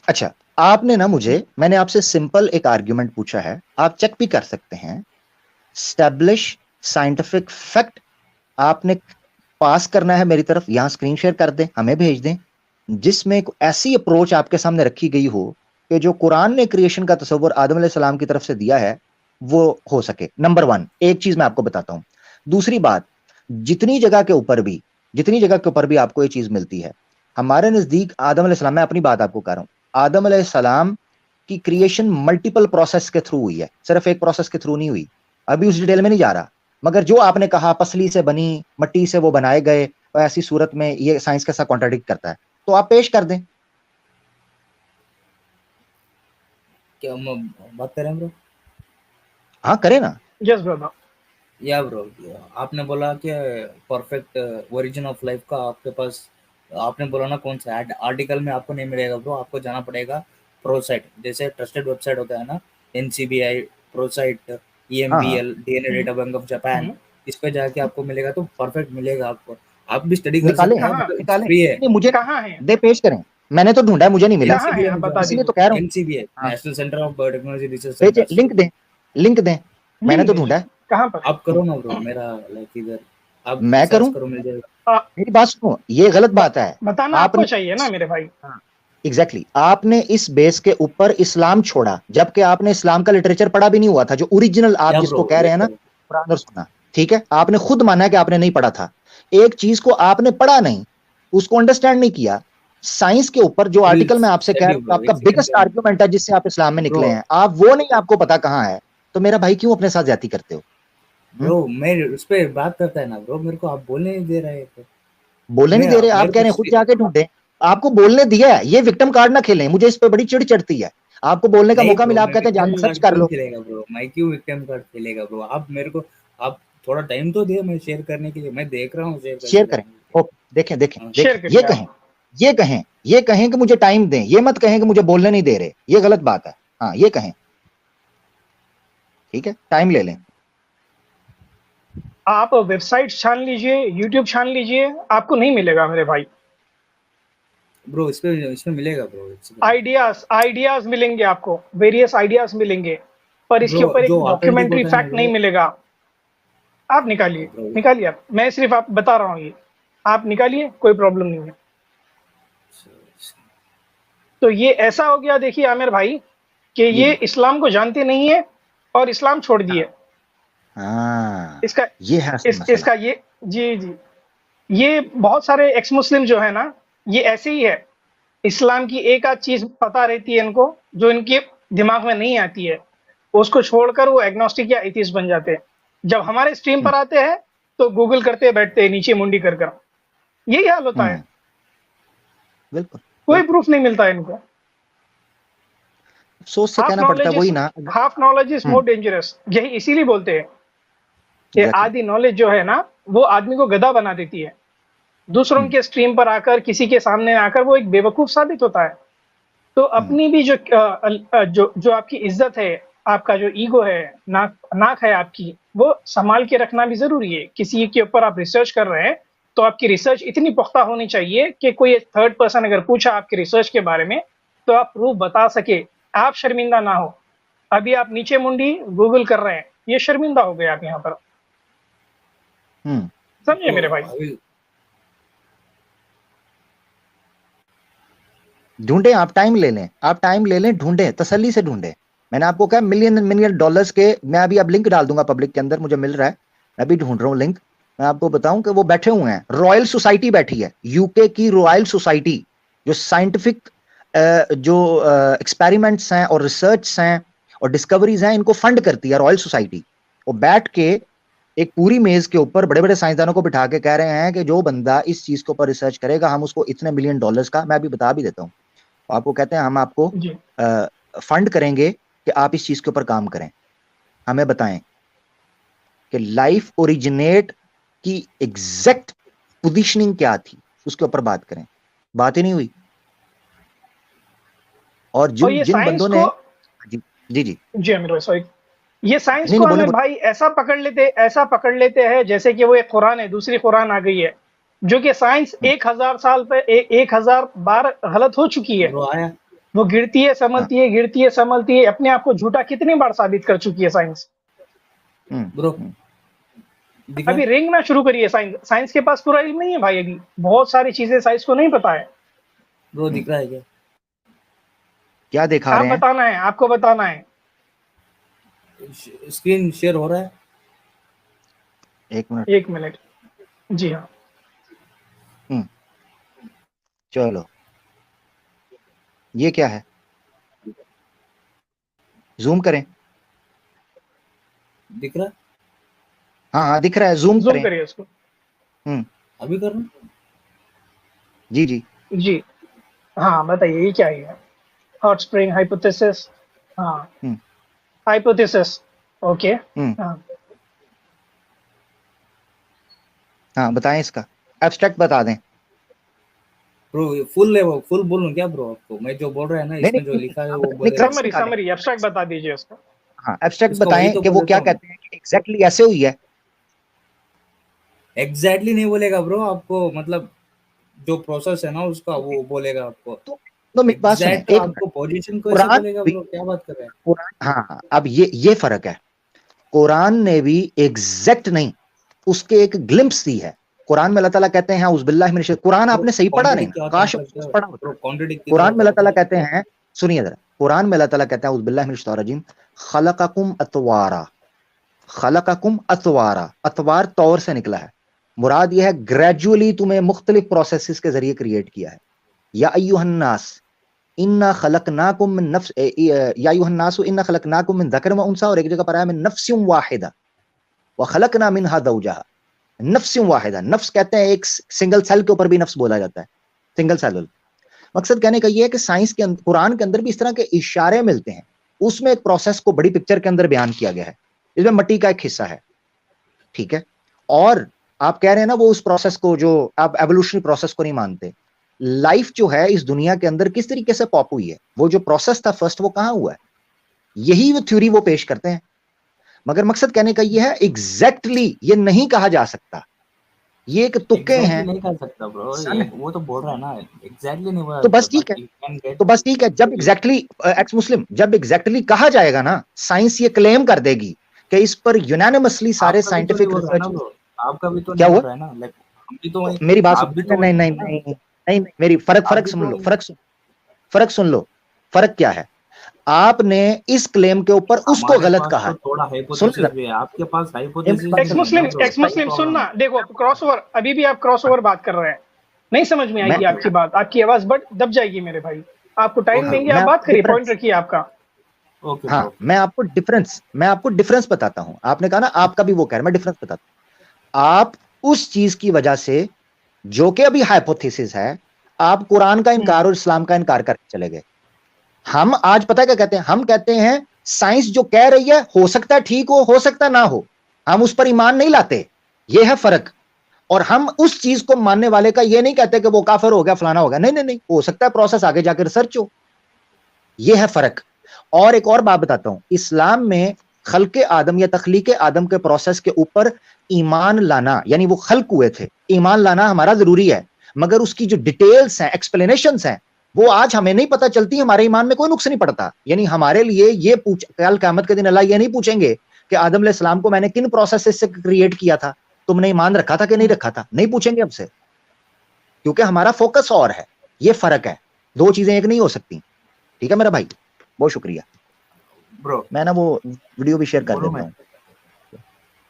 अच्छा, आपने ना मुझे, मैंने आपसे सिंपल एक आर्ग्यूमेंट पूछा है, आप चेक भी कर सकते हैं, स्टैब्लिश साइंटिफिक फैक्ट आपने पास करना है मेरी तरफ, यहां स्क्रीन शेयर कर दें, हमें भेज दें, जिसमें एक ऐसी अप्रोच आपके सामने रखी गई हो कि जो कुरान ने क्रिएशन का तस्वर आदम अलैहिस्सलाम की तरफ से दिया है वो हो सके। नंबर वन, एक चीज मैं आपको बताता हूं। दूसरी बात, जितनी जगह के ऊपर भी, जितनी जगह के ऊपर भी आपको ये चीज मिलती है, हमारे नजदीक आदम अलैहिस्सलाम, मैं अपनी बात आपको कर रहा हूं, आदम अलैहिस्सलाम की क्रिएशन मल्टीपल प्रोसेस के थ्रू हुई है, सिर्फ एक प्रोसेस के थ्रू नहीं हुई। अभी उस डिटेल में नहीं जा रहा, मगर जो आपने कहा पसली से बनी, मट्टी से वो बनाए गए, और ऐसी सूरत में ये साइंस के साथ कॉन्ट्राडिक्ट करता है, तो आप पेश कर दें। क्या हम बात करें ब्रो? हाँ करें ना। Yes brother. या ब्रो आपने बोला कि परफेक्ट ओरिजिन ऑफ लाइफ का आपके पास, आपने बोला ना कौन सा आर्टिकल में आपको नहीं मिलेगा ब्रो, आपको जाना पड़ेगा प्रोसाइट, जैसे ट्रस्टेड वेबसाइट होता है ना, एनसीबीआई, प्रोसाइट, हाँ हाँ, EMBL, DNA data bank of Japan, इस पे जाके आपको मिलेगा तो परफेक्ट मिलेगा आपको। आप भी स्टडी कर निकालें, सकते हैं, कहाँ मतलब इट्स निकालें, फ्री है। नहीं मुझे कहाँ है? दे, पेश करें, मैंने तो ढूंढा है, मुझे नहीं मिला, कहाँ है एनसीबीआई आप में बता जाओ, इसीलिए दीजिए। तो कह रहा हूँ। एनसीबीआई हाँ, national centre of biotechnology research भेजें, सेंटर्स। लिंक दें, लिंक दें, मैंने लिंक तो ढूंढा भेजिए, है। कहाँ पर? आप करो ना ब्रो, मेरा लाइक इधर आप मैं सर्च करूं? करो मिल जाएगा। मेरी बात सुनो, ये गलत बात है। बताना आपने, आपको चाहिए ना मेरे भाई। हाँ एग्जैक्टली, आपने इस बेस के ऊपर इस्लाम छोड़ा, जबकि आपने इस्लाम का लिटरेचर पढ़ा भी नहीं हुआ था, जो ओरिजिनल आप या जिसको ब्रो कह ये रहे हैं ना, करो। कुरान और सुन्ना, ठीक है, आपने खुद माना है कि आपने नहीं पढ़ा था। एक चीज को आपने पढ़ा नहीं, उसको अंडरस्टैंड नहीं किया, साइंस के ऊपर जो आर्टिकल मैं आपसे कह रहा हूं, आपका एक सेकंड बिगेस्ट आर्ग्यूमेंट है जिससे आप इस्लाम में ब्रो, निकले हैं, आप वो नहीं, आपको पता कहां है, तो मेरा भाई क्यों अपने साथ ज्यादती करते हो? ब्रो मैं उस पे बात करता है ना ब्रो, मेरे को आप बोलने नहीं दे रहे थे। बोलने नहीं मैं दे रहे, आप मेरे कह को रहे हैं खुद जाके ढूंढे, आपको बोलने दिया है, ये विक्टिम कार्ड ना खेलें, मुझे इस पे बड़ी चिढ़ चढ़ती है। आपको बोलने का नहीं मौका ब्रो, मिला, आप मैं कहते हैं विक्टिम जाके सर्च कार्ड कर क्यों लो। खेलेगा ब्रो, मैं क्यों विक्टिम कार्ड खेलेगा ब्रो? आप मेरे को, आप थोड़ा टाइम तो दे मैं शेयर करने के लिए, मैं देख रहा हूँ शेयर शेयर करके करें, करने के ओके, देखें देखें लिए। हाँ, देखें, शेयर ये करिए कहें, आप। ये कहें, ये कहें कि मुझे टाइम दें, ये मत कहें कि मुझे बोलने नहीं दे रहे, ये गलत बात है। हाँ ये कहें, ठीक है, टाइम ले लें। आप वेबसाइट छान लीजिए, यूट्यूब छान लीजिए, आपको नहीं मिलेगा मेरे भाई। ब्रो इसमें मिलेगा ब्रो। आइडियाज मिलेंगे आपको, वेरियस आइडियाज मिलेंगे, पर इसके ब्रो ऊपर एक जो ऑथेंटिक डॉक्यूमेंट्री होता है ना फैक्ट ब्रो, नहीं मिलेगा। आप निकालिए, ब्रो निकालिए आप, मैं सिर्फ आप बता रहा हूँ, ये आप निकालिए, कोई प्रॉब्लम नहीं है। तो ये ऐसा हो गया, देखिए आमिर भाई, कि ये इस्लाम को जानते नहीं है और इस्लाम छोड़ दिए। हाँ, इसका ये है असल मसला। इसका ये, जी जी, ये बहुत सारे एक्स मुस्लिम जो है ना, ये ऐसे ही है। इस्लाम की एक आध चीज पता रहती है इनको, जो इनके दिमाग में नहीं आती है, उसको छोड़कर वो एग्नोस्टिक या एथिस्ट बन जाते हैं। जब हमारे स्ट्रीम पर आते हैं तो गूगल करते बैठते हैं नीचे मुंडी कर कर। यही हाल होता है, बिल्कुल, कोई प्रूफ नहीं मिलता है इनको। सोच से कहना पड़ता है वही ना। Half knowledge is more dangerous, यही इसीलिए बोलते हैं कि Exactly. आधी नॉलेज जो है ना, वो आदमी को गधा बना देती है। दूसरों के स्ट्रीम पर आकर, किसी के सामने आकर वो एक बेवकूफ साबित होता है। तो अपनी भी जो आपकी इज्जत है, आपका जो ईगो है, नाक है आपकी, वो संभाल के रखना भी जरूरी है। किसी के ऊपर आप रिसर्च कर रहे हैं तो आपकी रिसर्च इतनी पुख्ता होनी चाहिए कि कोई थर्ड पर्सन अगर पूछा आपके रिसर्च के बारे में तो आप प्रूफ बता सके, आप शर्मिंदा ना हो। अभी आप नीचे मुंडी गूगल कर रहे हैं, ये शर्मिंदा हो गए आप यहाँ पर। समझे मेरे भाई? ढूंढे, आप टाइम ले लें, आप टाइम ले लें, ढूंढे, तसल्ली से ढूंढे। मैंने आपको कहा मिलियन डॉलर्स के, मैं अभी अब लिंक डाल दूंगा पब्लिक के अंदर, मुझे मिल रहा है, मैं अभी ढूंढ रहा हूँ लिंक। मैं आपको बताऊं कि वो बैठे हुए हैं, रॉयल सोसाइटी बैठी है, यूके की रॉयल सोसाइटी, जो साइंटिफिक जो एक्सपेरिमेंट्स हैं और रिसर्च हैं और डिस्कवरीज हैं, इनको फंड करती है रॉयल सोसाइटी। वो बैठ के एक पूरी मेज के ऊपर बड़े बड़े साइंसदानों को बिठा के कह रहे हैं कि जो बंदा इस चीज के ऊपर रिसर्च करेगा, हम उसको इतने मिलियन डॉलर्स का, मैं अभी बता भी देता हूँ आपको, कहते हैं हम आपको फंड करेंगे कि आप इस चीज के ऊपर काम करें, हमें बताएं कि लाइफ ओरिजिनेट की एग्जैक्ट पोजीशनिंग क्या थी, उसके ऊपर बात करें। बात ही नहीं हुई। और जिन बंदों ने जी अमीर भाई, सॉरी, ये साइंस को हमें भाई ऐसा पकड़ लेते हैं जैसे कि वो एक कुरान है, दूसरी कुरान आ गई है, जो कि साइंस 1000 साल पे 1000 बार गलत हो चुकी है। वो गिरती है संभलती है, अपने आप को झूठा कितनी बार साबित कर चुकी है साइंस। ब्रो अभी रेंगना शुरू करिए। साइंस के पास पूरा इल्म नहीं है भाई, अभी बहुत सारी चीजें साइंस को नहीं पता है। ब्रो दिख रहा है क्या दिखा रहे हैं? बताना है, आपको बताना है। स्क्रीन शेयर हो रहा है, एक मिनट। जी हाँ, चलो, ये क्या है? जूम करें, दिख रहा है? हाँ दिख रहा है, जूम करिए उसको। अभी कर रहा हूं। जी हाँ, बताइए ये क्या है? Hot spring hypothesis. हाँ, हाइपोथेसिस, ओके। हाँ बताएं, इसका एब्स्ट्रैक्ट बता दें। ब्रो फुल बोलूं क्या ब्रो आपको? मैं जो बोल रहा है ना, इसमें जो लिखा है वो बोलेगा। समरी एब्स्ट्रैक्ट बता दीजिए उसको। हाँ, एब्स्ट्रैक्ट बताएं कि वो क्या कहते हैं कि एग्जैक्टली ऐसे हुई है। एग्जैक्टली नहीं बोलेगा ब्रो आपको, मतलब जो प्रोसेस है ना उसका वो बोलेगा आपको। तो मेरी बात सुने, एक आपको पोजीशन को ऐसे बोलेगा ब्रो, क्या बात कर रहे हैं? कुरान, हाँ अब ये फर्क है। कुरान ने भी एग्जैक्ट नहीं, उसके एक ग्लिम्प्स दी है। कुरान में अल्लाह ताला कहते हैं औज़ुबिल्लाहि मिनश, कुरान आपने सही पढ़ा नहीं, काश पढ़ा होता। कुरान में अल्लाह ताला कहते हैं, सुनिए जरा, कुरान में अल्लाह ताला कहते हैं औज़ुबिल्लाहि मिनश शैतानिर रजीम, खलक़कुम अतवारा, खलक़कुम अतवारा, अतवार तौर से निकला है, मुराद यह है ग्रेजुअली तुम्हें मुख्तलिफ प्रोसेसेस के जरिए क्रिएट किया है। या अय्युहन्नास इन्ना खलकनाकुम मिन नफ्स, या अय्युहन्नासु इन्ना खलकनाकुम मिन ज़कर व उन्सा, और एक जगह पर आया मिन नफ्सिन वाहिदा व खलकना मिनहा ज़ौजहा। नफ्सिन वाहिदा, नफ्स कहते हैं एक सिंगल सेल के ऊपर भी नफ्स बोला जाता है, सिंगल सेल। मकसद कहने का ये है कि साइंस के कुरान के अंदर भी इस तरह के इशारे मिलते हैं, उसमें एक प्रोसेस को बड़ी पिक्चर के अंदर बयान किया गया है, इसमें मिट्टी का एक हिस्सा है, ठीक है। और आप कह रहे हैं ना वो उस प्रोसेस को, जो आप एवोल्यूशनरी प्रोसेस को नहीं मानते। लाइफ जो है इस दुनिया के अंदर किस तरीके से पॉप हुई है, वो जो प्रोसेस था फर्स्ट, वो कहां हुआ है, यही वो थ्योरी वो पेश करते हैं। मगर मकसद कहने का ये है एग्जैक्टली ये नहीं कहा जा सकता, ये एक तुक्के हैं। नहीं कर सकता ब्रो, वो तो बोल रहा है ना, एग्जैक्टली नहीं बोला। तो बस ठीक है, तो बस ठीक है, जब एग्जैक्टली एक्स मुस्लिम जब एग्जैक्टली कहा जाएगा ना, साइंस ये क्लेम कर देगी कि इस पर यूनानिमसली सारे साइंटिफिक रिसर्च। आपका भी तो क्या हुआ ना, लाइक हम भी तो मेरी बात सुन, नहीं नहीं नहीं नहीं, मेरी फर्क सुन लो, फर्क सुन लो। फर्क क्या है, आपने इस क्लेम के ऊपर उसको गलत कहा, थोड़ा हाइपोथेसिस भी है आपके पास, हाइपोथेसिस। एक्स मुस्लिम सुनना, देखो क्रॉसओवर, अभी भी आप क्रॉसओवर बात कर रहे हैं, नहीं समझ में आएगी आपकी बात, आपकी आवाज बट दब जाएगी मेरे भाई, आपको टाइम देंगे, आप बात करिए, पॉइंट रखिए आपका। हाँ, मैं आपको डिफरेंस बताता हूं। आपने कहा ना आपका भी वो कह रहा है, मैं डिफरेंस बताता हूं। आप उस चीज की वजह से जो कि अभी हाइपोथेसिस है, आप कुरान का इनकार और इस्लाम का इनकार करके चले गए। हम आज पता है क्या कहते हैं, हम कहते हैं साइंस जो कह रही है हो सकता है ठीक हो सकता है ना हो, हम उस पर ईमान नहीं लाते, ये है फर्क। और हम उस चीज को मानने वाले का ये नहीं कहते कि वो काफिर हो गया फलाना हो गया, नहीं नहीं नहीं, हो सकता है प्रोसेस आगे जाकर रिसर्च हो, ये है फर्क। और एक और बात बताता हूं, इस्लाम में खल्के आदम या तखलीके आदम के प्रोसेस के ऊपर ईमान लाना, यानी वो खल्क हुए थे, ईमान लाना हमारा जरूरी है, मगर उसकी जो डिटेल्स हैं, एक्सप्लेनेशंस हैं, वो आज हमें नहीं पता चलती, हमारे ईमान में कोई नुक्स नहीं पड़ता। यानी हमारे लिए ये कल क़यामत के दिन अल्लाह ये नहीं पूछेंगे कि आदम अलैहिस्सलाम को मैंने किन प्रोसेस से क्रिएट किया था, तुमने ईमान रखा था कि नहीं रखा था, नहीं पूछेंगे हमसे, क्योंकि हमारा फोकस और है। ये फर्क है, दो चीजें एक नहीं हो सकती। ठीक है मेरा भाई, बहुत शुक्रिया ब्रो। मैं ना वो वीडियो भी शेयर कर देता हूँ।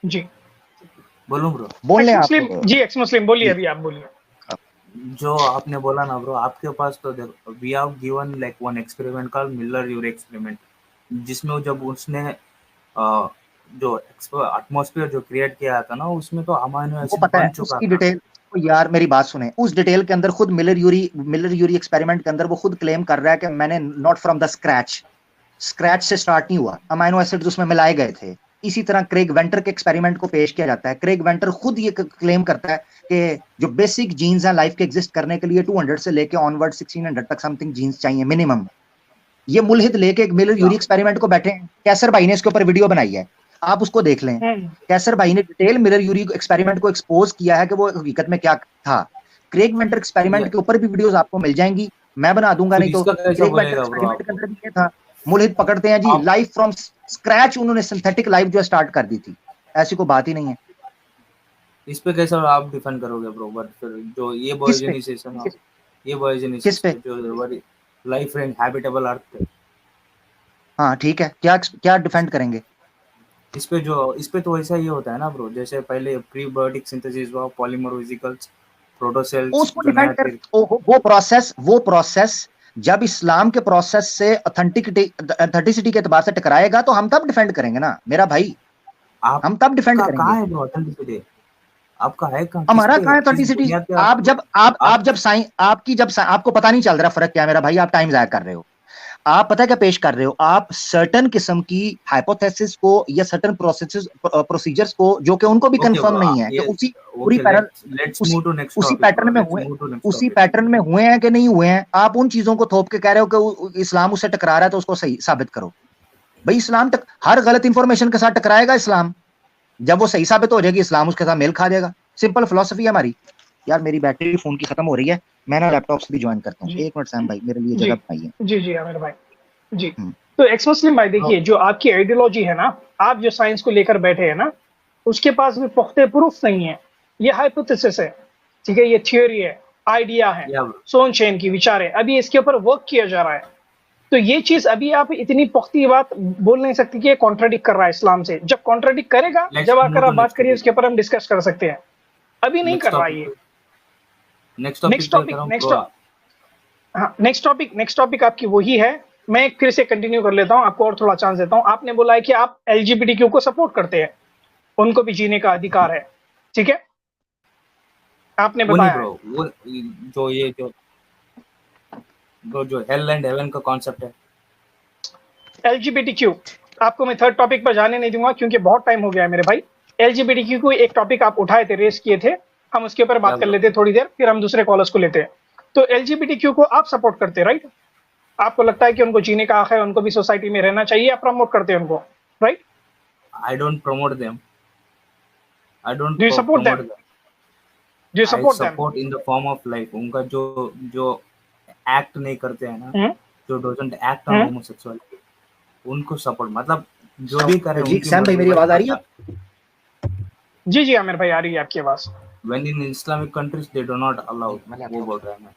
जी बोलूं ब्रो? बोलने आप जी एक्स मुस्लिम बोलिए, अभी आप बोलिए। जो आपने बोला ना ब्रो, आपके पास तो देखो, we have given like one experiment called Miller Urey experiment, जिसमें जब उसने जो एटमॉस्फेयर जो क्रिएट किया था ना, उसमें तो अमाइनो एसिड बन चुका उसकी था। डिटेल तो यार मेरी बात सुने, उस डिटेल के अंदर खुद मिलर यूरी एक्सपेरिमेंट के अंदर वो खुद क्लेम कर रहा है कि मैंने नॉट फ्रॉम द स्क्रैच से स्टार्ट नहीं हुआ, अमाइनो एसिड्स उसमें मिलाए गए थे। इसी तरह क्रेग वेंटर के एक्सपेरिमेंट को पेश किया जाता है। क्रेग वेंटर खुद ये क्लेम करता है कि जो बेसिक जीन्स हैं लाइफ के एग्जिस्ट करने के लिए 200 से लेके ऑनवर्ड 1600 तक समथिंग जीन्स चाहिए मिनिमम। ये मुल्हिद लेके एक मिलर यूरी एक्सपेरिमेंट को बैठे हैं। कैसर भाई ने इसके ऊपर वीडियो बनाई है, आप उसको देख लें। कैसर भाई ने डिटेल मिलर यूरी एक्सपेरिमेंट को एक्सपोज किया है कि वो हकीकत में क्या था। क्रेग वेंटर एक्सपेरिमेंट के ऊपर भी वीडियोस आपको मिल जाएंगी, मैं बना दूंगा, नहीं तो क्रेग वेंटर एक्सपेरिमेंट के अंदर भी ये था, मुल्हिद पकड़ते हैं जी, लाइफ फ्रॉम स्क्रैच उन्होंने सिंथेटिक लाइफ जो स्टार्ट कर दी थी, ऐसी कोई बात ही नहीं है। इस पे कैसे आप डिफेंड करोगे ब्रो? बट फिर जो ये बायोजेनिसिस है, ये बायोजेनिसिस जो लाइफ रेंज हैबिटेबल अर्थ पे, हाँ ठीक है, क्या डिफेंड करेंगे इस पे तो ऐसा ही होता है ना ब्रो, जैसे पहले प्रीबायोटिक सिंथेसिस हुआ, पॉलीमर वेसिकल्स, प्रोटोसेल्स, उसको डिफेंड कर, वो प्रोसेस जब इस्लाम के प्रोसेस से ऑथेंटिसिटी के एतबार से टकराएगा तो हम तब डिफेंड करेंगे ना मेरा भाई, हम तब डिफेंड करेंगे। कहाँ है ब्रो ऑथेंटिसिटी? आपका है कहाँ? हमारा कहाँ है ऑथेंटिसिटी? आप जब आपको पता नहीं चल रहा फर्क क्या है मेरा भाई, आप टाइम जाया कर रहे हो। आप पता है क्या पेश कर रहे हो, आप सर्टेन किस्म की हाइपोथेसिस को या सर्टेन प्रोसीजर्स को जो कि उनको भी कंफर्म नहीं है कि उसी पैटर्न में हुए हैं कि नहीं हुए हैं, आप उन चीजों को थोप के कह रहे हो कि इस्लाम उससे टकरा रहा है तो उसको सही साबित करो। भाई इस्लाम तक हर गलत इंफॉर्मेशन के साथ टकराएगा इस्लाम, जब वो सही साबित हो जाएगी इस्लाम उसके साथ मेल खा देगा। सिंपल फिलॉसफी है हमारी। यार मेरी बैटरी फोन की खत्म हो रही है, मैं ना लैपटॉप से भी ज्वाइन करता हूँ। एक मिनट सैम भाई, मेरे लिए जगह पाइए। जी आमिर भाई जी। तो एक्स मुस्लिम भाई देखिए, जो आपकी आइडियोलॉजी है ना, आप जो साइंस को लेकर बैठे हैं ना, उसके पास भी पुख्ते प्रूफ नहीं है, ये हाइपोथेसिस है, ठीक है, ये थ्योरी है, आइडिया है, सोन चैन की विचार है, अभी इसके ऊपर वर्क किया जा रहा है। तो ये चीज अभी आप इतनी पुख्ती बात बोल नहीं सकती कि ये कॉन्ट्राडिक्ट कर रहा है इस्लाम से। जब कॉन्ट्राडिक्ट करेगा, जब आकर आप बात करिए, उसके ऊपर हम डिस्कस कर सकते हैं, अभी नहीं कर रहा है ये। नेक्स्ट टॉपिक आपकी वही है। मैं फिर से कंटिन्यू कर लेता हूं, आपको और थोड़ा चांस देता हूं। आपने बोला है कि आप एलजीबीटीक्यू को सपोर्ट करते हैं, उनको भी जीने का अधिकार है, ठीक है, आपने बताया। जो हेल एंड हेवन का कॉन्सेप्ट है एलजीबीटीक्यू, आपको मैं थर्ड टॉपिक पर जाने नहीं दूंगा क्योंकि बहुत टाइम हो गया है मेरे भाई। एलजीबीटीक्यू को एक टॉपिक आप उठाए थे, रेस किए थे, हम उसके ऊपर बात कर लेते थोड़ी देर, फिर हम दूसरे कॉलर्स को लेते हैं। तो एलजीबीटीक्यू को आप सपोर्ट करते हैं, राइट? आपको लगता है कि उनको जीने का हक है, उनको भी सोसाइटी में रहना चाहिए, आप प्रमोट करते हैं उनको, right? I don't promote them. I don't Do you support promote them? them. Do you I support them? support in the form of life. उनका जो एक्ट नहीं करते हैं ना, हम्म, जो डोजंट एक्ट ऑन हम्म। होमोसेक्सुअलिटी, उनको सपोर्ट, मतलब जो भी करे जी उनकी सैम भाई, मर्जी मेरी बस आवाज आ रही है? करता। जी जी आमिर भाई, आ रही है आपकी आवाज। When in Islamic countries they do not allow, वो बोल रहा है मैं।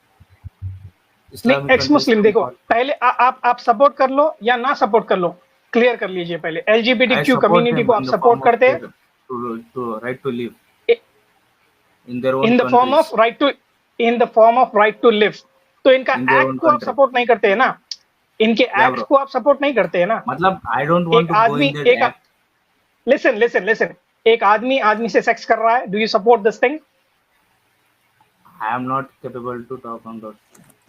नहीं, Islamic एक्स countries मुस्लिम में देखो, पहले आप सपोर्ट कर लो या ना सपोर्ट कर लो, क्लियर कर लीजिए पहले। I LGBTQ support community them को in आप the form सपोर्ट of करते हैं to right to live in their own in the form countries, of right to, in the form of right to live. तो इनका in their act own को आप country. Support नहीं करते हैं ना, इनके Yeah, एक्ट bro. को आप सपोर्ट नहीं करते हैं ना। मतलब I don't want एक to go आदमी in that act. Listen listen listen, एक आदमी आदमी से सेक्स कर रहा है, do you support this thing? I am not capable to talk on that.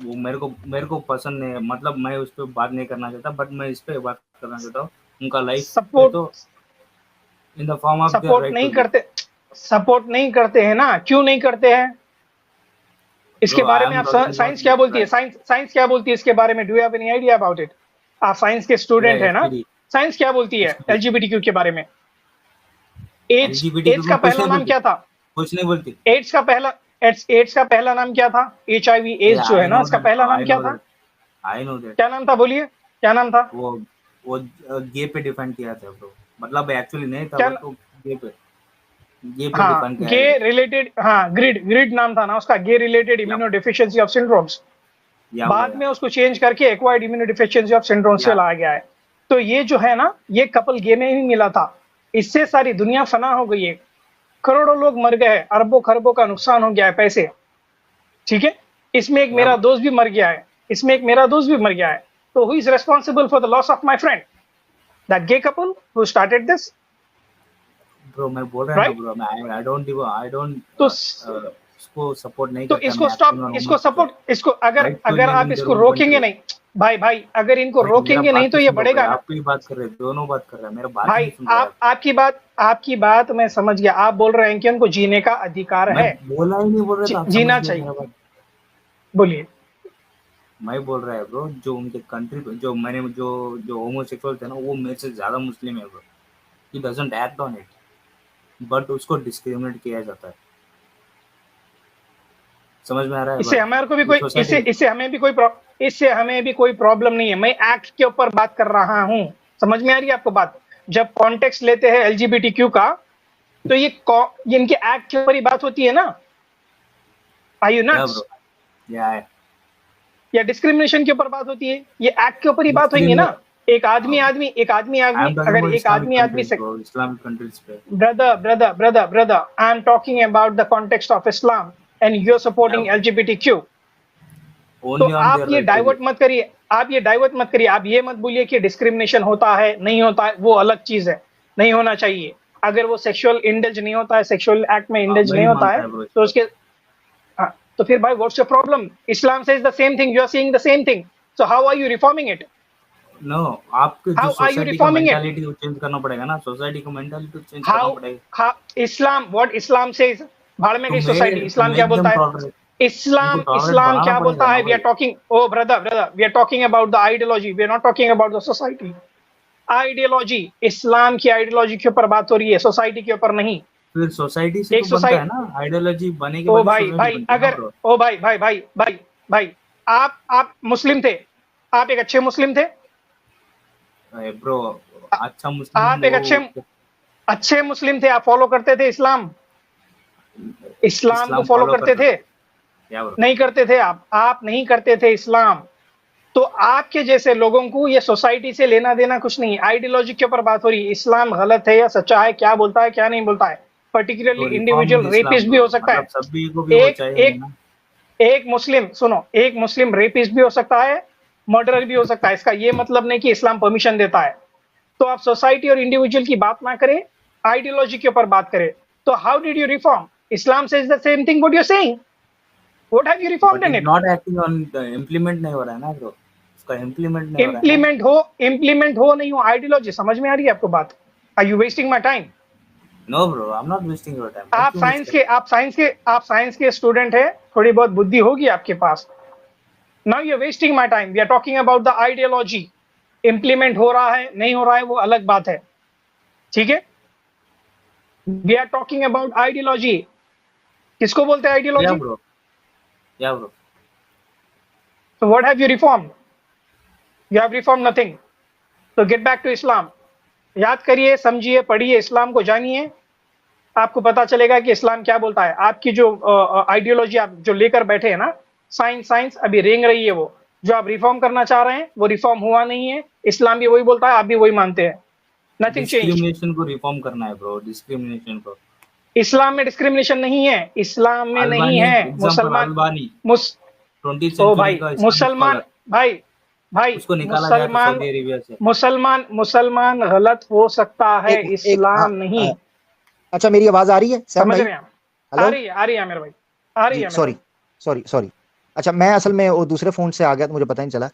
वो मेरे को पसंद नहीं है, मतलब मैं उस पर बात नहीं करना चाहता, बट मैं इस पे बात करना चाहता हूँ। उनका लाइफ है सपोर्ट तो इन the form of their support right नहीं टू करते, सपोर्ट नहीं करते हैं ना, क्यों नहीं करते हैं? इसके Bro, बारे I में am आप talking साइंस about क्या बोलती है? right. साइंस क्या बोलती है इसके बारे में? Do you have any idea about it? आप साइंस के स्टूडेंट Yeah, है ना, SPD. साइंस क्या बोलती है SPD. एलजीबीटीक्यू के बारे में? एड्स, LGBT एड्स का को कुछ पहला नहीं नाम बोलती, क्या था? कुछ नहीं बोलती। एड्स का पहला, एड्स का पहला नाम क्या था? HIV एड्स Yeah, जो है I ना, know इसका that. पहला नाम I क्या know था? that. I know that. क्या नाम था, बोलिए क्या नाम था? वो गे पे डिफेंड किया था ब्रो, मतलब एक्चुअली नहीं था, क्या बट वो गे पे हाँ, डिफेंड किया गे है। रिलेटेड, हाँ, ग्रिड नाम था ना उसका, गे रिलेटेड इम्यूनोडेफिशिएंसी ऑफ सिंड्रोम्स। या बाद में उसको चेंज करके एक्वायर्ड इम्यूनोडेफिशिएंसी ऑफ सिंड्रोम से या लाया गया है। तो ये जो है ना, ये कपल गे में ही मिला था, इससे सारी दुनिया फना हो गई है, करोड़ों लोग मर गए, अरबों खरबों का नुकसान हो गया है, पैसे। ठीक है, इसमें एक मेरा दोस्त भी मर गया है, इसमें एक मेरा दोस्त भी मर गया है। तो who is responsible for the loss of my friend? That gay couple who started this, bro, मैं बोल रहा हूँ ना राइट? ब्रो, मैं आई डोंट तो इसको सपोर्ट नहीं तो करता इसको मैं स्टॉप, एक्टिंग ऑन इसको सपोर्ट, इसको अगर राइट टू अगर लिव आप इन देयर इसको ओन रोकेंगे कंट्री। नहीं, भाई अगर इनको मेरा रोकेंगे नहीं बात तो तो ये सुन लो भाई, बढ़ेगा ना। आप भी बात कर रहे हैं, दोनों बात कर रहे हैं, मेरा बात भाई नहीं सुन रहे आप। आपकी बात मैं समझ गया। आप बोल रहे हैं कि उनको जीने का अधिकार मैं है, बोला ही नहीं बोल रहा, तो आप जीना समझ गए चाहिए। मेरा बात। बोलिए। मैं बोल रहा है ब्रो, जो उनके कंट्री पे जो मैंने जो होमोसेक्सुअल थे ना, वो मेरे से ज्यादा मुस्लिम है bro. He doesn't act on it, but उसको डिस्क्रिमिनेट किया जाता है। समझ में आ रहा है इससे बात? हमारे को भी ये कोई सोसाइटी इससे हमें भी कोई प्रॉब्लम नहीं है। मैं एक्ट के ऊपर बात कर रहा हूं, समझ में आ रही है आपको बात? जब कॉन्टेक्स्ट लेते हैं एलजीबीटीक्यू का, तो ये इनके एक्ट के ऊपर ही बात होती है ना। आर यू या नट्स? ब्रो, या या डिस्क्रिमिनेशन के ऊपर बात होती है? ये एक्ट के ऊपर ही बात होंगी ना। एक आदमी आई एम टॉकिंग अगर अबाउट एक इस्लामिक आदमी कंट्रीज से, ब्रो, इस्लामिक कंट्रीज पे। brother, I am talking about the context of Islam and you're supporting Yeah, LGBTQ. तो only on आप their ये right to डाइवर्ट live. मत करिए, आप ये मत बोलिए कि डिस्क्रिमिनेशन होता है, नहीं होता है, वो अलग चीज है, नहीं होना चाहिए। अगर वो सेक्सुअल इंडल्ज नहीं होता है, सेक्सुअल एक्ट में इंडल्ज नहीं वही होता मानता है, है ब्रो तो इसको। उसके हाँ, तो फिर भाई what's your problem? Islam says the same thing, you are saying the same thing, so how are you reforming it? No, आपको जो हाउ आर यू सोसाइटी का रिफॉर्मिंग इट? मेंटालिटी को चेंज करना पड़ेगा ना, सोसाइटी को मेंटालिटी चेंज करना how पड़ेगा इस्लाम, व्हाट इस्लाम सेज, भाड़ में टू गई सोसाइटी, इस्लाम क्या मेक देम बोलता है? टॉलरेट। उनको टॉलरेट इस्लाम बढ़ाना क्या बोलता पड़ेगा है? ना वी आर भाई। Talking, oh brother, we are talking about the ideology, we are not talking about the society. Ideology, Islam की आइडियोलॉजी के ऊपर बात हो रही है, सोसाइटी के ऊपर नहीं। फिर सोसाइटी से एक तो बनता है सोसाइटी, ना, आइडियोलॉजी बने के ओ बाद भाई सोसाइटी भाई बनती है ना अगर, ब्रो। ओ भाई, आप मुस्लिम थे, आप एक अच्छे मुस्लिम थे, ब्रो, अच्छा मुस्लिम आप एक अच्छे मुस्लिम थे, आप फॉलो करते थे इस्लाम को फॉलो करते थे? या ब्रो, नहीं करते थे आप नहीं करते थे इस्लाम। तो आपके जैसे लोगों को ये सोसाइटी से लेना देना कुछ नहीं है। आइडियोलॉजी के ऊपर बात हो रही है, इस्लाम गलत है या सच्चा है, क्या बोलता है क्या नहीं बोलता है। पर्टिकुलरली तो इंडिविजुअल रिफॉर्म रेपिस्ट इस्लाम भी ब्रो, हो सकता है। मतलब सभी को भी वो एक चाहिए एक ना। एक मुस्लिम, सुनो, एक मुस्लिम रेपिस्ट भी हो सकता है, मर्डरर भी हो सकता है। इसका ये मतलब नहीं कि इस्लाम परमिशन देता है। तो आप सोसाइटी और इंडिविजुअल की बात ना करें, आइडियोलॉजी के ऊपर बात करें। तो how did you reform? Islam says the same thing what you are saying, what have you reformed but in is it? Not acting on, implement नहीं हो रहा है ना ब्रो, उसका इम्प्लीमेंट नहीं हो रहा है ना। इम्प्लीमेंट हो नहीं हो, आइडियोलॉजी समझ में आ रही है आपको बात? Are you wasting my time? No bro, I am not wasting your time. आप साइंस के स्टूडेंट है, थोड़ी बहुत बुद्धि होगी आपके पास। Now you are wasting my time, we are talking about the ideology. Implement हो रहा है नहीं हो रहा है वो अलग बात है। ठीक है, we are talking about ideology. किसको बोलते हैं Yeah, ideology? bro. Yeah, bro. So what have you reformed? You have reformed nothing. So get back to Islam. याद करिए, समझिए, पढ़िए, इस्लाम को जानिए, आपको पता चलेगा कि इस्लाम क्या बोलता है। आपकी जो आइडियोलॉजी आप जो लेकर बैठे हैं ना, साइंस अभी रेंग रही है, वो जो आप रिफॉर्म करना चाह रहे हैं वो रिफॉर्म हुआ नहीं है। इस्लाम भी वही बोलता है, आप भी वही मानते हैं। Nothing change. डिस्क्रिमिनेशन को रिफॉर्म करना है ब्रो, डिस्क्रिमिनेशन को। इस्लाम में डिस्क्रिमिनेशन नहीं है, इस्लाम में नहीं है। मुसलमान ओ भाई, मुसलमान भाई भाई, उसको निकाला गया था मुसलमान सऊदी अरेबिया से। मुसलमान गलत हो सकता है, इस्लाम नहीं। अच्छा, मेरी आवाज आ रही है सैम समझ भाई? रहे हैं आप? हेलो, आ रही है मेरे भाई, आ रही है। सॉरी। अच्छा, मैं असल में वो दूसरे फोन से आ गया तो मुझे पता नहीं चला।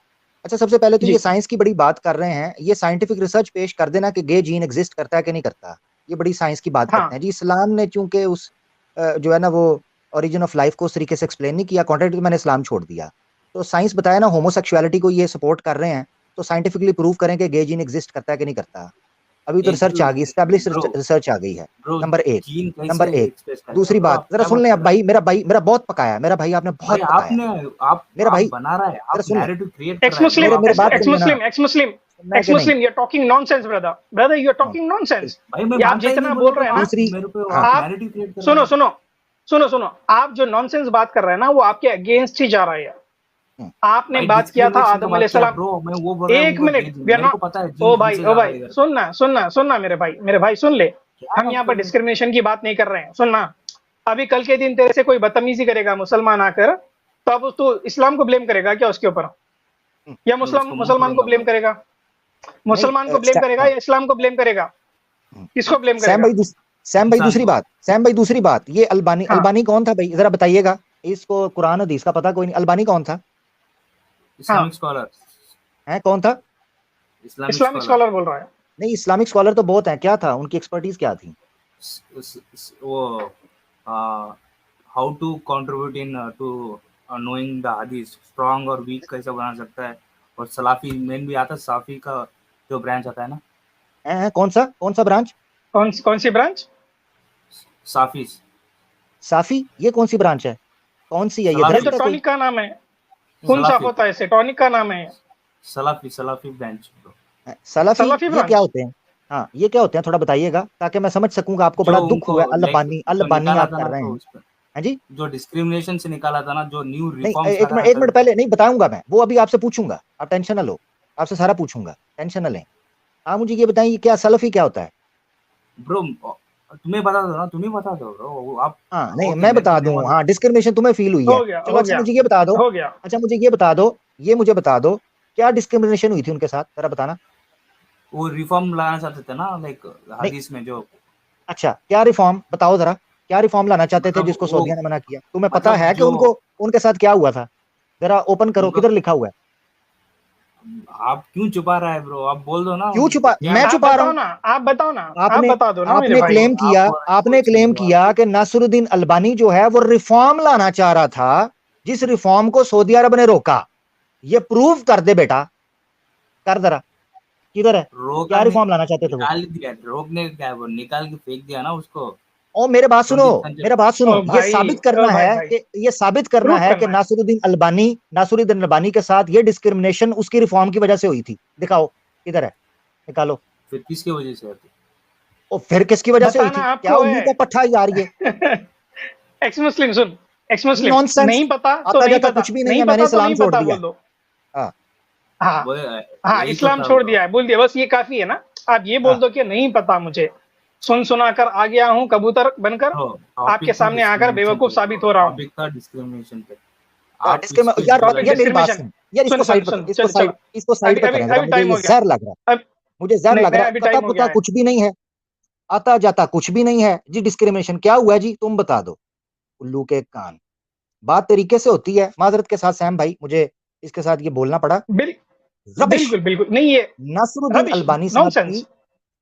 अच्छा, सबसे पहले तो जी। ये साइंस की बड़ी बात कर रहे हैं, ये साइंटिफिक रिसर्च पेश कर देना कि गे जीन एग्जिस्ट करता है कि नहीं करता, ये बड़ी साइंस की बात हाँ। करते हैं जी। इस्लाम ने चूंकि उस जो है ना वो ओरिजिन ऑफ लाइफ को उस तरीके से एक्सप्लेन नहीं किया, कॉन्ट्रेक्ट मैंने इस्लाम छोड़ दिया। तो साइंस बताया ना होमोसेक्सुअलिटी को ये सपोर्ट कर रहे हैं, तो साइंटिफिकली प्रूव करें कि गे जीन एग्जिस्ट करता है कि नहीं करता। अभी तो रिसर्च आ गई, स्टैब्लिश रिसर्च आ गई है। नंबर एक। दूसरी बात जरा सुन लें आप भाई, मेरा बहुत पकाया है, मेरा भाई आपने बहुत पकाया। आप मेरा भाई बना रहा है, आप नैरेटिव क्रिएट कर एक्स मुस्लिम, रहे हैं। Ex Muslim, you are talking nonsense brother, you are talking nonsense. भाई मैं आप जितना बोल रहे हैं ना, मेरे पे आप नैरेटिव क्रिएट कर रहे हैं। सुनो, आप जो नॉनसेंस बात कर रहे हैं ना, वो आपके अगेंस्ट ही जा रहा है। आपने बात किया था आदम अलैहिस्सलाम। एक मिनट, ओ भाई सुनना मेरे भाई सुन ले। हम यहाँ पर डिस्क्रिमिनेशन की बात नहीं कर रहे हैं, सुनना। अभी कल के दिन तेरे से कोई बदतमीजी करेगा मुसलमान आकर, तो अब तो इस्लाम को ब्लेम करेगा क्या उसके ऊपर, या मुसलमान को ब्लेम करेगा? मुसलमान को ब्लेम करेगा या इस्लाम को ब्लेम करेगा? किसको ब्लेम करेगा? सैम भाई दूसरी बात, ये अल्बानी कौन था भाई, जरा बताइएगा। इसको कुरान हदीस का पता कोई नहीं, अल्बानी कौन था? इस्लामिक स्कॉलर है, कौन था? इस्लामिक स्कॉलर बोल रहा है। नहीं, इस्लामिक स्कॉलर तो बहुत हैं, क्या था उनकी एक्सपर्टीज क्या थी? वो how to contribute into knowing the हदीस, स्ट्रांग और वीक कैसे बना सकता है। और सलाफी मेन भी आता है, साफी का जो ब्रांच आता है ना। कौन सा ब्रांच? कौन सी ब्रांच? साफी, ये कौन सी ब्रांच है? कौन सी है ये? तो टॉनिक का नाम है। कौन सा होता है? टॉनिक का नाम है। सलाफी ब्रांच। सलाफी ये क्या होते हैं? हाँ, ये क्या होते हैं, थोड़ा बताइएगा ताकि मैं समझ सकूंगा। आपको बड़ा दुख हुआ, अल्बानी आप कर रहे हैं। हाँ जी, जो डिस्क्रिमिनेशन से निकाला था ना, जो न्यू रिफॉर्म्स। एक मिनट पहले नहीं बताऊंगा मैं, वो अभी आपसे पूछूंगा, आप टेंशन ना लो, आपसे सारा पूछूंगा, टेंशन ना लें। आप मुझे ये बताइए, क्या सलफी क्या होता है? ब्रो तुम्हें बता दो ना, तुम ही बता दो ब्रो। आप हाँ, नहीं मैं बता दूं। हाँ, डिस्क्रिमिनेशन तुम्हें फील हुई है, चलो अच्छा मुझे ये बता दो। अच्छा मुझे ये बता दो, क्या डिस्क्रिमिनेशन हुई थी उनके साथ, जरा बताना। वो रिफॉर्म लाना चाहते थे ना, लाइक हदीस में जो। अच्छा, क्या रिफॉर्म बताओ जरा, क्या रिफॉर्म लाना चाहते थे जिसको सऊदिया ने मना किया? तुम्हें पता है कि उनके साथ क्या हुआ था? जरा ओपन करो, किधर लिखा हुआ है? आप क्यों छुपा रहा है ब्रो? आप बोल दो ना। क्यों छुपा? मैं छुपा रहा हूँ? आप बताओ ना। आपने बता दो ना। आपने क्लेम किया कि नासरुद्दीन अल्बानी जो है वो रिफॉर्म लाना चाह रहा था, जिस रिफॉर्म को सऊदी अरब ने रोका। ये प्रूव कर दे बेटा, कर जरा, किधर है? क्या रिफॉर्म लाना चाहते थे वो? रोकने क्या, वो निकाल के फेंक दिया ना उसको। और मेरे बात सुनो, ये साबित करना है कि नासरुद्दीन अल्बानी के साथ ये डिस्क्रिमिनेशन उसकी रिफॉर्म की वजह से हुई थी। दिखाओ किधर है, निकालो। फिर किसकी वजह से हुई? और फिर किसकी वजह से हुई थी? क्या उल्लू का पट्टा यार ये? एक्स मुस्लिम नहीं पता तो नहीं पता, कुछ भी नहीं है, मैंने इस्लाम छोड़ दिया। हाँ, इस्लाम छोड़ दिया है, बोल दिया, बस ये काफी है ना। आप ये बोल दो कि नहीं पता मुझे, सुना कर आ गया हूँ कबूतर बनकर, आपके सामने आकर बेवकूफ साबित हो रहा हूँ। डिस्क्रिमिनेशन पे यार मेरी बात सुन यार, इसको साइड पे करें, मुझे जहर लग रहा है। पता कुछ भी नहीं है, आता जाता कुछ भी नहीं है जी। डिस्क्रिमिनेशन क्या हुआ है जी, तुम बता दो। उल्लू के कान, बात तरीके से होती है। माजरत के साथ सैम भाई, मुझे इसके साथ ये बोलना पड़ा। बिल्कुल नहीं, ये नासरुद्दीन अल्बानी साहब की,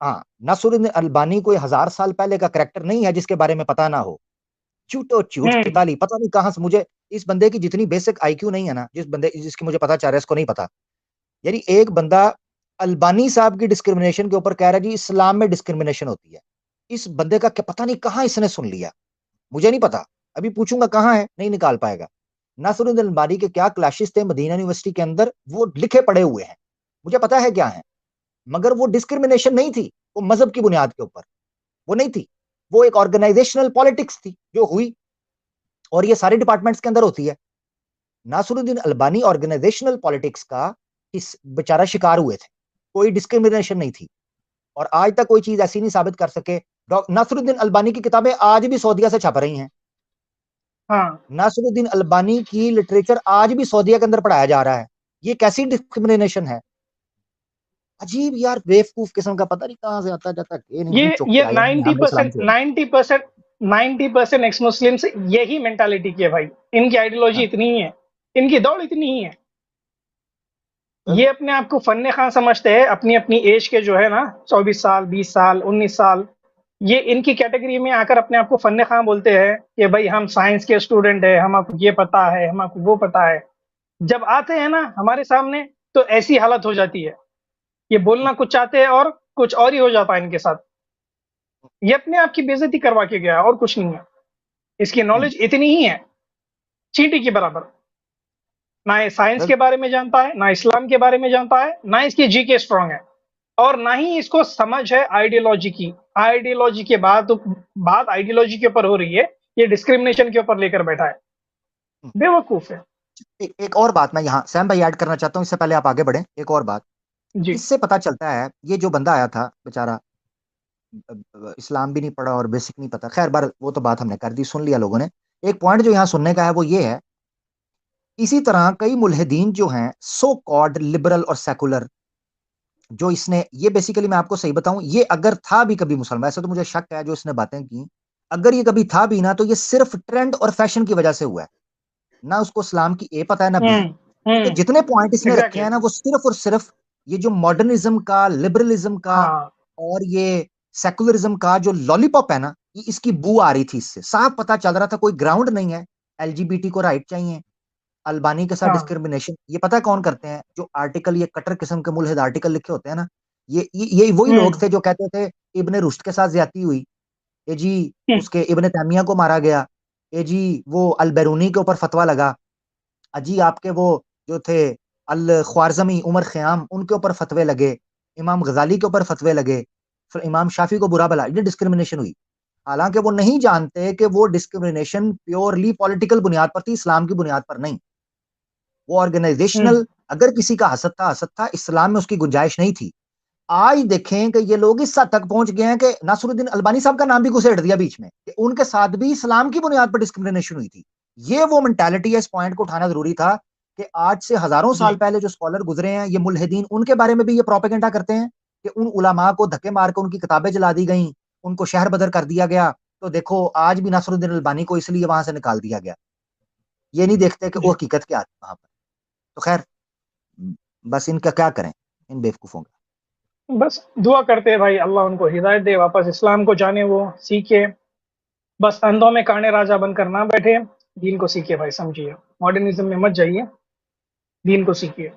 हाँ, नासरुद्दीन अल्बानी कोई 1000 साल पहले का कैरेक्टर नहीं है जिसके बारे में पता ना हो। झूठ खिताली, पता नहीं कहां से मुझे इस बंदे की जितनी बेसिक आईक्यू नहीं है ना, जिसकी मुझे पता चल रहा है इसको नहीं पता। यानी एक बंदा अलबानी साहब की डिस्क्रिमिनेशन के ऊपर कह रहा है जी इस्लाम में डिस्क्रिमिनेशन होती है। इस बंदे का क्या पता नहीं कहाँ इसने सुन लिया, मुझे नहीं पता, अभी पूछूंगा कहाँ है, नहीं निकाल पाएगा। नासरुद्दीन अलबानी के क्या क्लासेस थे मदीना यूनिवर्सिटी के अंदर, वो लिखे पड़े हुए हैं, मुझे पता है क्या है, मगर वो डिस्क्रिमिनेशन नहीं थी, वो मजहब की बुनियाद के ऊपर वो नहीं थी, वो एक ऑर्गेनाइजेशनल पॉलिटिक्स थी जो हुई, और ये सारे डिपार्टमेंट्स के अंदर होती है। नासरुद्दीन अलबानी ऑर्गेनाइजेशनल पॉलिटिक्स का इस बेचारा शिकार हुए थे, कोई डिस्क्रिमिनेशन नहीं थी, और आज तक कोई चीज ऐसी नहीं साबित कर सके। नासरुद्दीन अलबानी की किताबें आज भी सऊदीया से छप रही हैं। हाँ, नासरुद्दीन अलबानी की लिटरेचर आज भी सऊदीया के अंदर पढ़ाया जा रहा है, ये कैसी डिस्क्रिमिनेशन है? अजीब यार, बेवकूफ किस्म का, पता नहीं कहां से आता जाता है, नहीं चुप ये के आया नहीं, हमें इस्लाम से 90% एक्स मुस्लिम्स यही मेंटालिटी की है भाई। इनकी आइडियोलॉजी हाँ, इतनी ही है, इनकी दौड़ इतनी ही है। बस, ये अपने आप को फन्ने खां समझते हैं, अपनी अपनी एज के जो है ना, 24 साल, 20 साल, 19 साल, ये इनकी कैटेगरी में आकर अपने आप को फन्ने खां बोलते हैं कि भाई हम साइंस के स्टूडेंट है, हमको ये पता है, हमको वो पता है। जब आते हैं ना हमारे सामने तो ऐसी हालत हो जाती है, ये बोलना कुछ चाहते हैं और कुछ और ही हो जाता है इनके साथ। ये अपने आप की बेइज्जती करवा के गया और कुछ नहीं है। इसकी हम्म, नॉलेज इतनी ही है, चींटी के बराबर। ना ये साइंस बस, के बारे में जानता है, ना इस्लाम के बारे में जानता है, ना इसकी जीके स्ट्रांग है, और ना ही इसको समझ है आइडियोलॉजी की। आइडियोलॉजी के बाद तो बात आइडियोलॉजी के ऊपर हो रही है, ये डिस्क्रिमिनेशन के ऊपर लेकर बैठा है। हम्म। बेवकूफ है। एक और बात मैं यहाँ सैम भाई ऐड करना चाहता हूँ, इससे पहले आप आगे बढ़े। एक और बात, जी। इससे पता चलता है ये जो बंदा आया था बेचारा, इस्लाम भी नहीं पढ़ा और बेसिक नहीं पता, खैर बार वो तो बात हमने कर दी, सुन लिया लोगों ने। एक पॉइंट जो यहाँ सुनने का है वो ये है, इसी तरह कई मुल्हिदीन जो हैं सो कॉल्ड लिबरल और सेकुलर, जो इसने ये बेसिकली मैं आपको सही बताऊं, ये अगर था भी कभी मुसलमान, ऐसे तो मुझे शक है जो इसने बातें की, अगर ये कभी था भी ना तो ये सिर्फ ट्रेंड और फैशन की वजह से हुआ है, ना उसको इस्लाम की ए पता है ना बी। हम्म। क्योंकि हम्म। जितने पॉइंट इसने रखे एग्जैक्टली। हैं ना वो सिर्फ और सिर्फ ये जो मॉडर्निज्म का, लिबरलिज्म का हाँ। और ये सेकुलरिज्म का जो लॉलीपॉप है ना, ये इसकी बू आ रही थी, इससे साफ पता चल रहा था कोई ग्राउंड नहीं है। एलजीबीटी को राइट चाहिए, अल्बानी के साथ हाँ। डिस्क्रिमिनेशन, ये पता है कौन करते हैं? जो आर्टिकल, ये कटर किस्म के मुल्हिद आर्टिकल लिखे होते हैं ना, ये वही लोग हम्म। थे जो कहते थे इब्ने रुश्द के साथ ज्यादती हुई, ए जी हम्म। उसके इब्ने तैमिया को मारा गया, ए जी वो अल बैरूनी के ऊपर फतवा लगा, अजी आपके वो जो थे अल ख्वारजमी उमर ख़याम, उनके ऊपर फतवे लगे, इमाम गजाली के ऊपर फतवे लगे, फिर इमाम शाफी को बुरा भला, ये डिस्क्रिमिनेशन हुई। हालांकि वो नहीं जानते कि वो डिस्क्रिमिनेशन प्योरली पॉलिटिकल बुनियाद पर थी, इस्लाम की बुनियाद पर नहीं। वो हम्म। ऑर्गेनाइजेशनल, अगर किसी का हसद था, इस्लाम में उसकी गुंजाइश नहीं थी। आज देखें कि ये लोग इस हद तक पहुंच गए हैं कि नासरुद्दीन अलबानी साहब का नाम भी घुसेड़ दिया बीच में, कि उनके साथ भी इस्लाम की बुनियाद पर डिस्क्रिमिनेशन हुई थी। ये वो मेंटालिटी है, इस पॉइंट को उठाना जरूरी था कि आज से हजारों जी। साल पहले जो स्कॉलर गुजरे हैं, ये मुल्हिदीन, उनके बारे में भी ये प्रोपेगेंडा करते हैं कि उन उलमा को धक्के मार के उनकी किताबें जला दी गई, उनको शहर बदर कर दिया गया। तो देखो आज भी नासरुद्दीन अलबानी को इसलिए वहां से निकाल दिया गया, ये नहीं देखते कि वो जी। हकीकत क्या थी वहां पर। तो खैर, बस इनका क्या करें, इन बेवकूफों का। बस दुआ करते हैं भाई, अल्लाह उनको हिदायत दे, वापस इस्लाम को जाने, वो सीखे। बस अंधों में काने राजा बनकर ना बैठे, दीन को सीखिए भाई, समझिए। मॉडर्निज्म में मत जाइए, दीन को सीखिए।